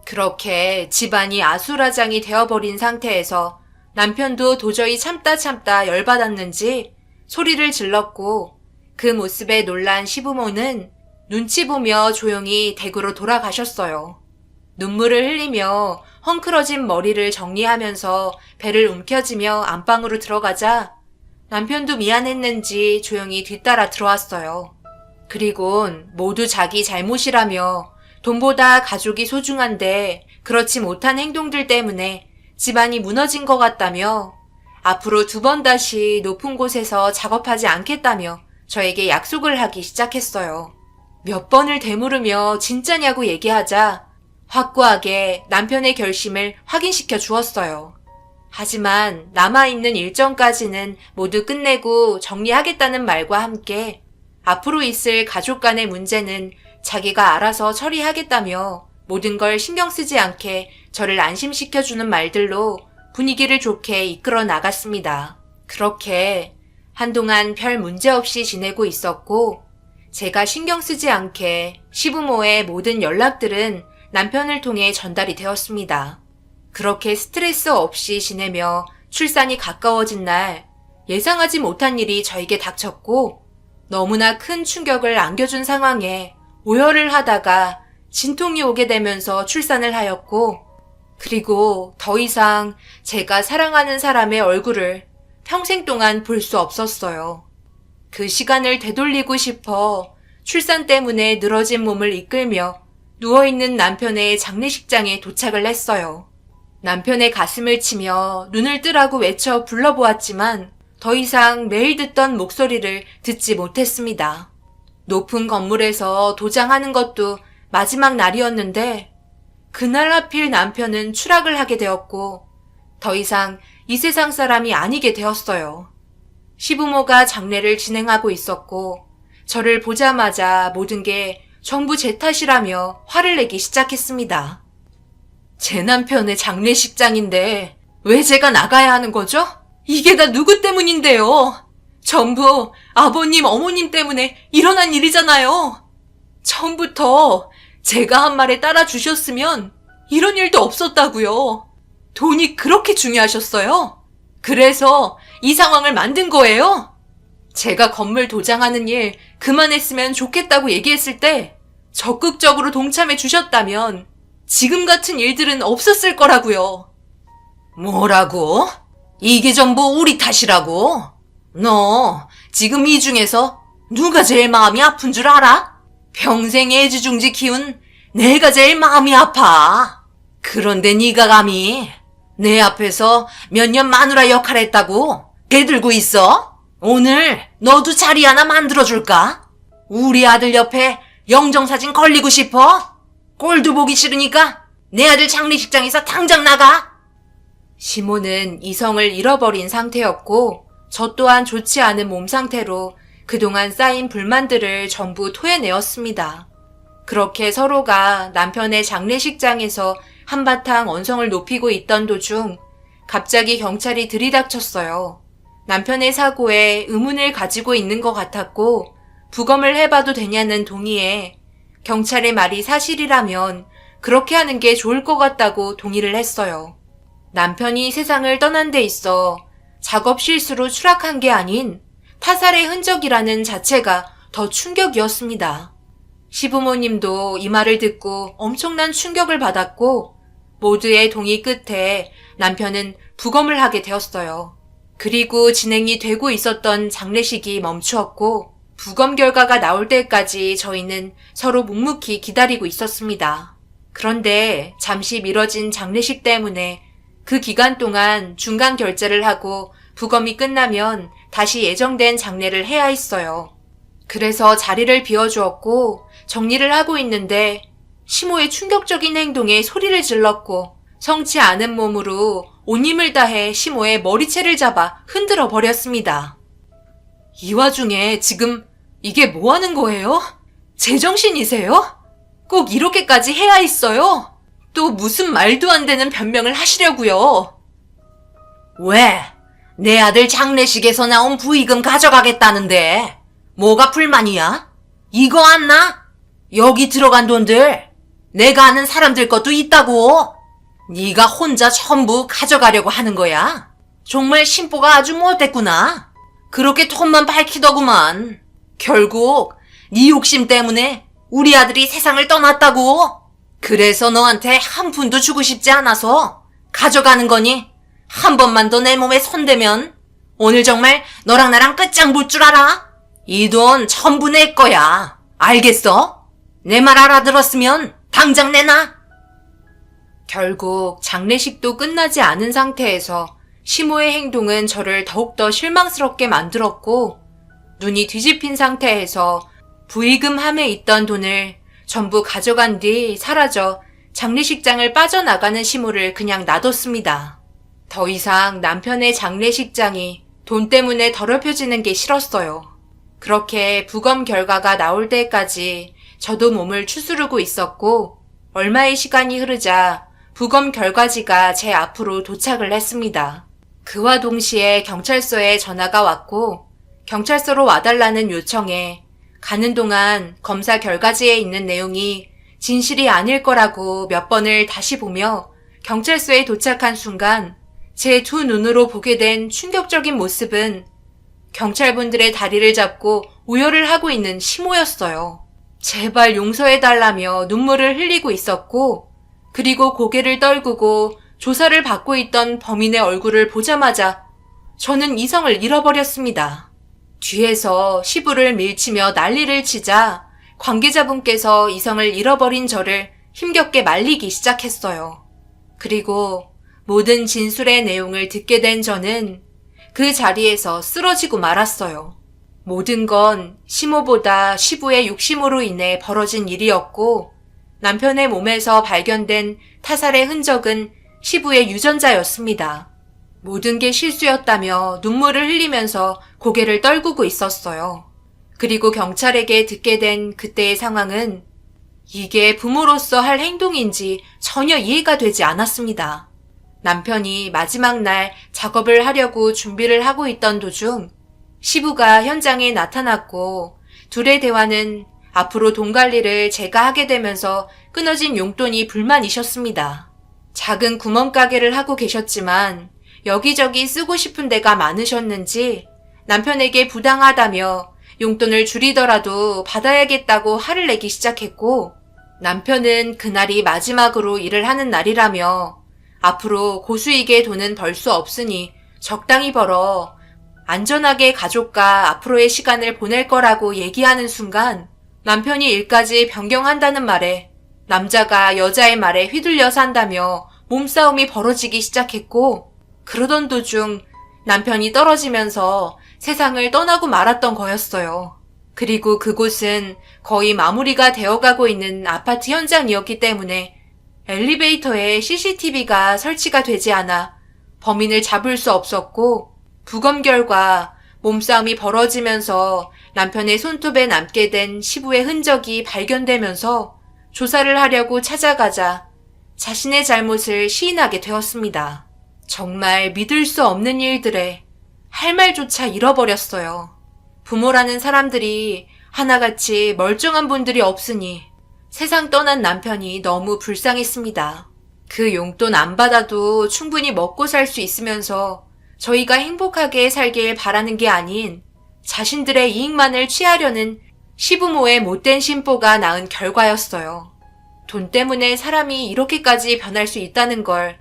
그렇게 집안이 아수라장이 되어버린 상태에서 남편도 도저히 참다 열받았는지 소리를 질렀고 그 모습에 놀란 시부모는 눈치 보며 조용히 댁으로 돌아가셨어요. 눈물을 흘리며 헝클어진 머리를 정리하면서 배를 움켜쥐며 안방으로 들어가자 남편도 미안했는지 조용히 뒤따라 들어왔어요. 그리곤 모두 자기 잘못이라며 돈보다 가족이 소중한데 그렇지 못한 행동들 때문에 집안이 무너진 것 같다며 앞으로 2번 다시 높은 곳에서 작업하지 않겠다며 저에게 약속을 하기 시작했어요. 몇 번을 되물으며 진짜냐고 얘기하자 확고하게 남편의 결심을 확인시켜 주었어요. 하지만 남아있는 일정까지는 모두 끝내고 정리하겠다는 말과 함께 앞으로 있을 가족 간의 문제는 자기가 알아서 처리하겠다며 모든 걸 신경 쓰지 않게 저를 안심시켜주는 말들로 분위기를 좋게 이끌어 나갔습니다. 그렇게 한동안 별 문제 없이 지내고 있었고 제가 신경 쓰지 않게 시부모의 모든 연락들은 남편을 통해 전달이 되었습니다. 그렇게 스트레스 없이 지내며 출산이 가까워진 날 예상하지 못한 일이 저에게 닥쳤고 너무나 큰 충격을 안겨준 상황에 오열을 하다가 진통이 오게 되면서 출산을 하였고 그리고 더 이상 제가 사랑하는 사람의 얼굴을 평생 동안 볼 수 없었어요. 그 시간을 되돌리고 싶어 출산 때문에 늘어진 몸을 이끌며 누워있는 남편의 장례식장에 도착을 했어요. 남편의 가슴을 치며 눈을 뜨라고 외쳐 불러보았지만 더 이상 매일 듣던 목소리를 듣지 못했습니다. 높은 건물에서 도장하는 것도 마지막 날이었는데 그날 하필 남편은 추락을 하게 되었고 더 이상 이 세상 사람이 아니게 되었어요. 시부모가 장례를 진행하고 있었고 저를 보자마자 모든 게 전부 제 탓이라며 화를 내기 시작했습니다. 제 남편의 장례식장인데 왜 제가 나가야 하는 거죠? 이게 다 누구 때문인데요? 전부 아버님, 어머님 때문에 일어난 일이잖아요. 처음부터 제가 한 말에 따라주셨으면 이런 일도 없었다고요. 돈이 그렇게 중요하셨어요? 그래서 이 상황을 만든 거예요? 제가 건물 도장하는 일 그만했으면 좋겠다고 얘기했을 때 적극적으로 동참해 주셨다면 지금 같은 일들은 없었을 거라고요. 뭐라고? 이게 전부 우리 탓이라고? 너 지금 이 중에서 누가 제일 마음이 아픈 줄 알아? 평생 애지중지 키운 내가 제일 마음이 아파. 그런데 네가 감히 내 앞에서 몇 년 마누라 역할 했다고 대들고 있어? 오늘 너도 자리 하나 만들어줄까? 우리 아들 옆에 영정사진 걸리고 싶어? 꼴도 보기 싫으니까 내 아들 장례식장에서 당장 나가. 시모는 이성을 잃어버린 상태였고 저 또한 좋지 않은 몸 상태로 그동안 쌓인 불만들을 전부 토해내었습니다. 그렇게 서로가 남편의 장례식장에서 한바탕 언성을 높이고 있던 도중 갑자기 경찰이 들이닥쳤어요. 남편의 사고에 의문을 가지고 있는 것 같았고 부검을 해봐도 되냐는 동의에 경찰의 말이 사실이라면 그렇게 하는 게 좋을 것 같다고 동의를 했어요. 남편이 세상을 떠난 데 있어 작업 실수로 추락한 게 아닌 타살의 흔적이라는 자체가 더 충격이었습니다. 시부모님도 이 말을 듣고 엄청난 충격을 받았고 모두의 동의 끝에 남편은 부검을 하게 되었어요. 그리고 진행이 되고 있었던 장례식이 멈추었고 부검 결과가 나올 때까지 저희는 서로 묵묵히 기다리고 있었습니다. 그런데 잠시 미뤄진 장례식 때문에 그 기간 동안 중간 결제를 하고 부검이 끝나면 다시 예정된 장례를 해야 했어요. 그래서 자리를 비워주었고 정리를 하고 있는데 시모의 충격적인 행동에 소리를 질렀고 성치 않은 몸으로 온 힘을 다해 시모의 머리채를 잡아 흔들어 버렸습니다. 이 와중에 지금 이게 뭐 하는 거예요? 제정신이세요? 꼭 이렇게까지 해야 했어요? 또 무슨 말도 안 되는 변명을 하시려고요? 왜? 내 아들 장례식에서 나온 부의금 가져가겠다는데 뭐가 불만이야? 이거 안 나? 여기 들어간 돈들 내가 아는 사람들 것도 있다고. 네가 혼자 전부 가져가려고 하는 거야? 정말 심보가 아주 못됐구나. 그렇게 톤만 밝히더구만. 결국 네 욕심 때문에 우리 아들이 세상을 떠났다고. 그래서 너한테 한 푼도 주고 싶지 않아서 가져가는 거니? 한 번만 더 내 몸에 손대면 오늘 정말 너랑 나랑 끝장 볼 줄 알아? 이 돈 전부 내 거야. 알겠어? 내 말 알아들었으면 당장 내놔. 결국 장례식도 끝나지 않은 상태에서 시모의 행동은 저를 더욱더 실망스럽게 만들었고 눈이 뒤집힌 상태에서 부의금 함에 있던 돈을 전부 가져간 뒤 사라져 장례식장을 빠져나가는 시모를 그냥 놔뒀습니다. 더 이상 남편의 장례식장이 돈 때문에 더럽혀지는 게 싫었어요. 그렇게 부검 결과가 나올 때까지 저도 몸을 추스르고 있었고 얼마의 시간이 흐르자 부검 결과지가 제 앞으로 도착을 했습니다. 그와 동시에 경찰서에 전화가 왔고 경찰서로 와달라는 요청에 가는 동안 검사 결과지에 있는 내용이 진실이 아닐 거라고 몇 번을 다시 보며 경찰서에 도착한 순간 제 두 눈으로 보게 된 충격적인 모습은 경찰분들의 다리를 잡고 우열을 하고 있는 시모였어요. 제발 용서해달라며 눈물을 흘리고 있었고, 그리고 고개를 떨구고 조사를 받고 있던 범인의 얼굴을 보자마자 저는 이성을 잃어버렸습니다. 뒤에서 시부를 밀치며 난리를 치자 관계자분께서 이성을 잃어버린 저를 힘겹게 말리기 시작했어요. 그리고 모든 진술의 내용을 듣게 된 저는 그 자리에서 쓰러지고 말았어요. 모든 건 시모보다 시부의 욕심으로 인해 벌어진 일이었고, 남편의 몸에서 발견된 타살의 흔적은 시부의 유전자였습니다. 모든 게 실수였다며 눈물을 흘리면서 고개를 떨구고 있었어요. 그리고 경찰에게 듣게 된 그때의 상황은 이게 부모로서 할 행동인지 전혀 이해가 되지 않았습니다. 남편이 마지막 날 작업을 하려고 준비를 하고 있던 도중 시부가 현장에 나타났고, 둘의 대화는 앞으로 돈 관리를 제가 하게 되면서 끊어진 용돈이 불만이셨습니다. 작은 구멍가게를 하고 계셨지만 여기저기 쓰고 싶은 데가 많으셨는지 남편에게 부당하다며 용돈을 줄이더라도 받아야겠다고 화를 내기 시작했고, 남편은 그날이 마지막으로 일을 하는 날이라며 앞으로 고수익의 돈은 벌 수 없으니 적당히 벌어 안전하게 가족과 앞으로의 시간을 보낼 거라고 얘기하는 순간 남편이 일까지 변경한다는 말에 남자가 여자의 말에 휘둘려서 한다며 몸싸움이 벌어지기 시작했고, 그러던 도중 남편이 떨어지면서 세상을 떠나고 말았던 거였어요. 그리고 그곳은 거의 마무리가 되어가고 있는 아파트 현장이었기 때문에 엘리베이터에 CCTV가 설치가 되지 않아 범인을 잡을 수 없었고, 부검 결과 몸싸움이 벌어지면서 남편의 손톱에 남게 된 시부의 흔적이 발견되면서 조사를 하려고 찾아가자 자신의 잘못을 시인하게 되었습니다. 정말 믿을 수 없는 일들에 할 말조차 잃어버렸어요. 부모라는 사람들이 하나같이 멀쩡한 분들이 없으니 세상 떠난 남편이 너무 불쌍했습니다. 그 용돈 안 받아도 충분히 먹고 살 수 있으면서 저희가 행복하게 살길 바라는 게 아닌 자신들의 이익만을 취하려는 시부모의 못된 심보가 낳은 결과였어요. 돈 때문에 사람이 이렇게까지 변할 수 있다는 걸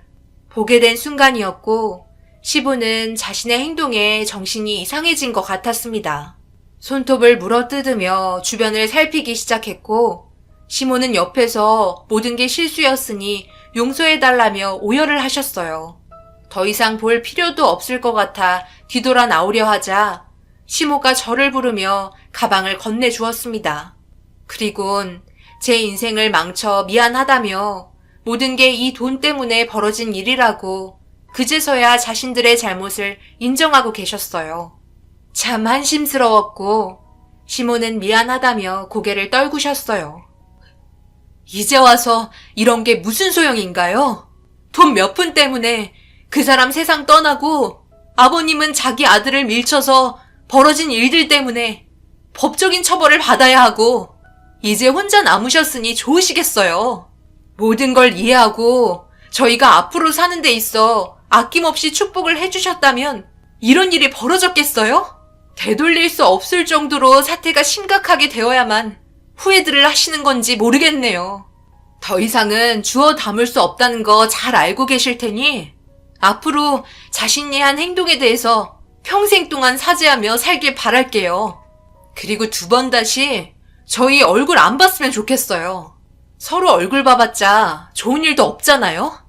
보게 된 순간이었고, 시부는 자신의 행동에 정신이 이상해진 것 같았습니다. 손톱을 물어뜯으며 주변을 살피기 시작했고, 시모는 옆에서 모든 게 실수였으니 용서해달라며 오열을 하셨어요. 더 이상 볼 필요도 없을 것 같아 뒤돌아 나오려 하자 시모가 저를 부르며 가방을 건네주었습니다. 그리곤 제 인생을 망쳐 미안하다며 모든 게 이 돈 때문에 벌어진 일이라고 그제서야 자신들의 잘못을 인정하고 계셨어요. 참 한심스러웠고 시모는 미안하다며 고개를 떨구셨어요. 이제 와서 이런 게 무슨 소용인가요? 돈 몇 푼 때문에 그 사람 세상 떠나고 아버님은 자기 아들을 밀쳐서 벌어진 일들 때문에 법적인 처벌을 받아야 하고 이제 혼자 남으셨으니 좋으시겠어요. 모든 걸 이해하고 저희가 앞으로 사는 데 있어 아낌없이 축복을 해주셨다면 이런 일이 벌어졌겠어요? 되돌릴 수 없을 정도로 사태가 심각하게 되어야만 후회들을 하시는 건지 모르겠네요. 더 이상은 주워 담을 수 없다는 거 잘 알고 계실 테니 앞으로 자신이 한 행동에 대해서 평생 동안 사죄하며 살길 바랄게요. 그리고 2번 다시 저희 얼굴 안 봤으면 좋겠어요. 서로 얼굴 봐봤자 좋은 일도 없잖아요?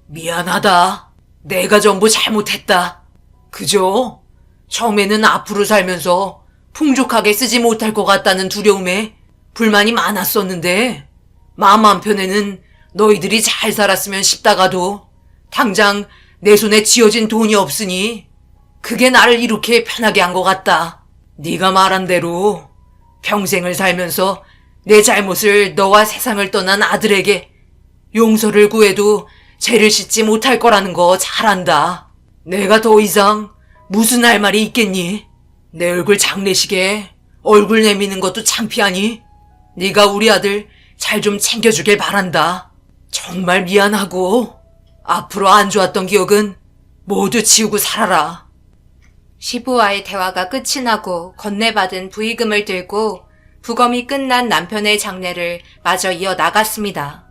미안하다. 내가 전부 잘못했다. 그죠? 처음에는 앞으로 살면서 풍족하게 쓰지 못할 것 같다는 두려움에 불만이 많았었는데 마음 한편에는 너희들이 잘 살았으면 싶다가도 당장 내 손에 쥐어진 돈이 없으니 그게 나를 이렇게 편하게 한 것 같다. 네가 말한 대로 평생을 살면서 내 잘못을 너와 세상을 떠난 아들에게 용서를 구해도 죄를 씻지 못할 거라는 거 잘 안다. 내가 더 이상 무슨 할 말이 있겠니? 내 얼굴 장례식에 얼굴 내미는 것도 창피하니 네가 우리 아들 잘 좀 챙겨주길 바란다. 정말 미안하고 앞으로 안 좋았던 기억은 모두 지우고 살아라. 시부와의 대화가 끝이 나고 건네받은 부의금을 들고 부검이 끝난 남편의 장례를 마저 이어나갔습니다.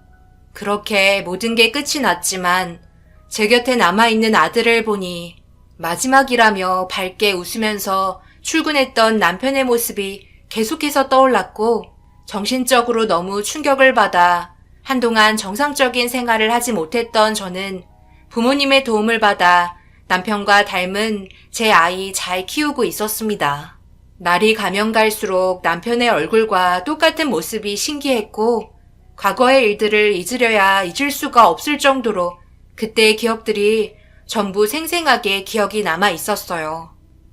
그렇게 모든 게 끝이 났지만 제 곁에 남아있는 아들을 보니 마지막이라며 밝게 웃으면서 출근했던 남편의 모습이 계속해서 떠올랐고 정신적으로 너무 충격을 받아 한동안 정상적인 생활을 하지 못했던 저는 부모님의 도움을 받아 남편과 닮은 제 아이 잘 키우고 있었습니다. 날이 가면 갈수록 남편의 얼굴과 똑같은 모습이 신기했고 과거의 일들을 잊으려야 잊을 수가 없을 정도로 그때의 기억들이 전부 생생하게 기억이 남아 있었어요.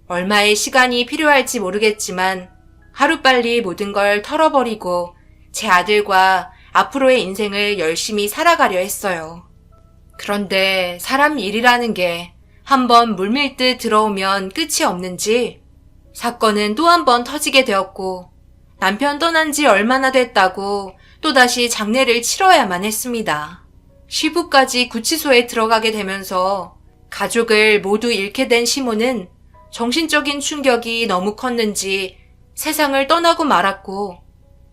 얼마의 시간이 필요할지 모르겠지만 하루빨리 모든 걸 털어버리고 제 아들과 앞으로의 인생을 열심히 살아가려 했어요. 그런데 사람 일이라는 게 한번 물밀듯 들어오면 끝이 없는지 사건은 또 한 번 터지게 되었고 남편 떠난 지 얼마나 됐다고 또다시 장례를 치러야만 했습니다. 시부까지 구치소에 들어가게 되면서 가족을 모두 잃게 된 시모는 정신적인 충격이 너무 컸는지 세상을 떠나고 말았고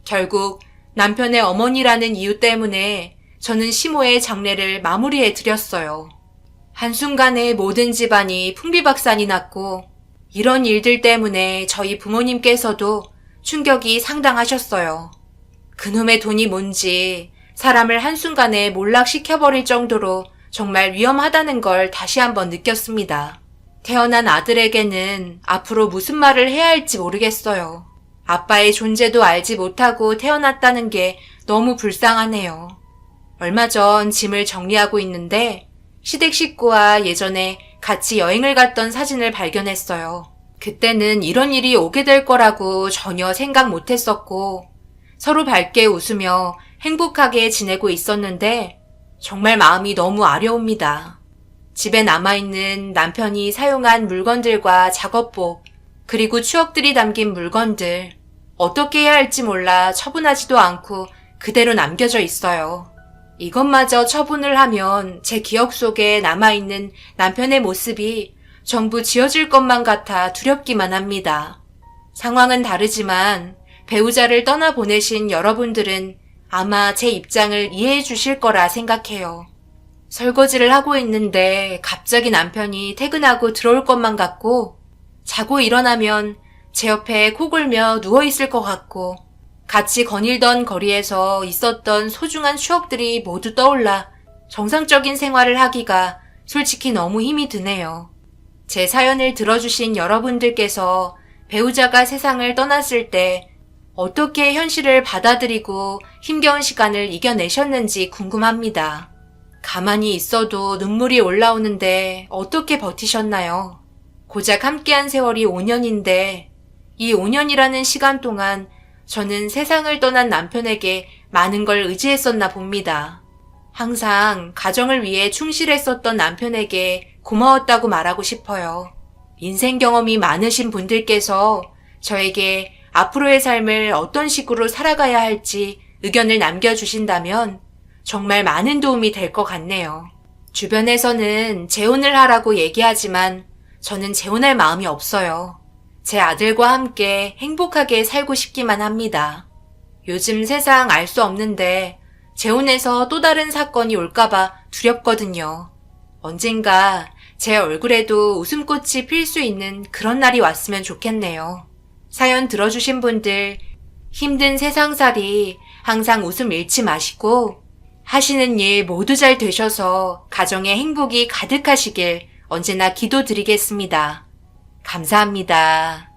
결국 남편의 어머니라는 이유 때문에 저는 시모의 장례를 마무리해 드렸어요. 한순간에 모든 집안이 풍비박산이 났고 이런 일들 때문에 저희 부모님께서도 충격이 상당하셨어요. 그놈의 돈이 뭔지 사람을 한순간에 몰락시켜버릴 정도로 정말 위험하다는 걸 다시 한번 느꼈습니다. 태어난 아들에게는 앞으로 무슨 말을 해야 할지 모르겠어요. 아빠의 존재도 알지 못하고 태어났다는 게 너무 불쌍하네요. 얼마 전 짐을 정리하고 있는데 시댁 식구와 예전에 같이 여행을 갔던 사진을 발견했어요. 그때는 이런 일이 오게 될 거라고 전혀 생각 못했었고 서로 밝게 웃으며 행복하게 지내고 있었는데 정말 마음이 너무 아려옵니다. 집에 남아있는 남편이 사용한 물건들과 작업복 그리고 추억들이 담긴 물건들 어떻게 해야 할지 몰라 처분하지도 않고 그대로 남겨져 있어요. 이것마저 처분을 하면 제 기억 속에 남아있는 남편의 모습이 전부 지워질 것만 같아 두렵기만 합니다. 상황은 다르지만 배우자를 떠나보내신 여러분들은 아마 제 입장을 이해해 주실 거라 생각해요. 설거지를 하고 있는데 갑자기 남편이 퇴근하고 들어올 것만 같고 자고 일어나면 제 옆에 코 골며 누워있을 것 같고 같이 거닐던 거리에서 있었던 소중한 추억들이 모두 떠올라 정상적인 생활을 하기가 솔직히 너무 힘이 드네요. 제 사연을 들어주신 여러분들께서 배우자가 세상을 떠났을 때 어떻게 현실을 받아들이고 힘겨운 시간을 이겨내셨는지 궁금합니다. 가만히 있어도 눈물이 올라오는데 어떻게 버티셨나요? 고작 함께한 세월이 5년인데 이 5년이라는 시간 동안 저는 세상을 떠난 남편에게 많은 걸 의지했었나 봅니다. 항상 가정을 위해 충실했었던 남편에게 고마웠다고 말하고 싶어요. 인생 경험이 많으신 분들께서 저에게 앞으로의 삶을 어떤 식으로 살아가야 할지 의견을 남겨주신다면 정말 많은 도움이 될 것 같네요. 주변에서는 재혼을 하라고 얘기하지만 저는 재혼할 마음이 없어요. 제 아들과 함께 행복하게 살고 싶기만 합니다. 요즘 세상 알 수 없는데 재혼해서 또 다른 사건이 올까봐 두렵거든요. 언젠가 제 얼굴에도 웃음꽃이 필 수 있는 그런 날이 왔으면 좋겠네요. 사연 들어주신 분들 힘든 세상살이 항상 웃음 잃지 마시고 하시는 일 모두 잘 되셔서 가정에 행복이 가득하시길 언제나 기도드리겠습니다. 감사합니다.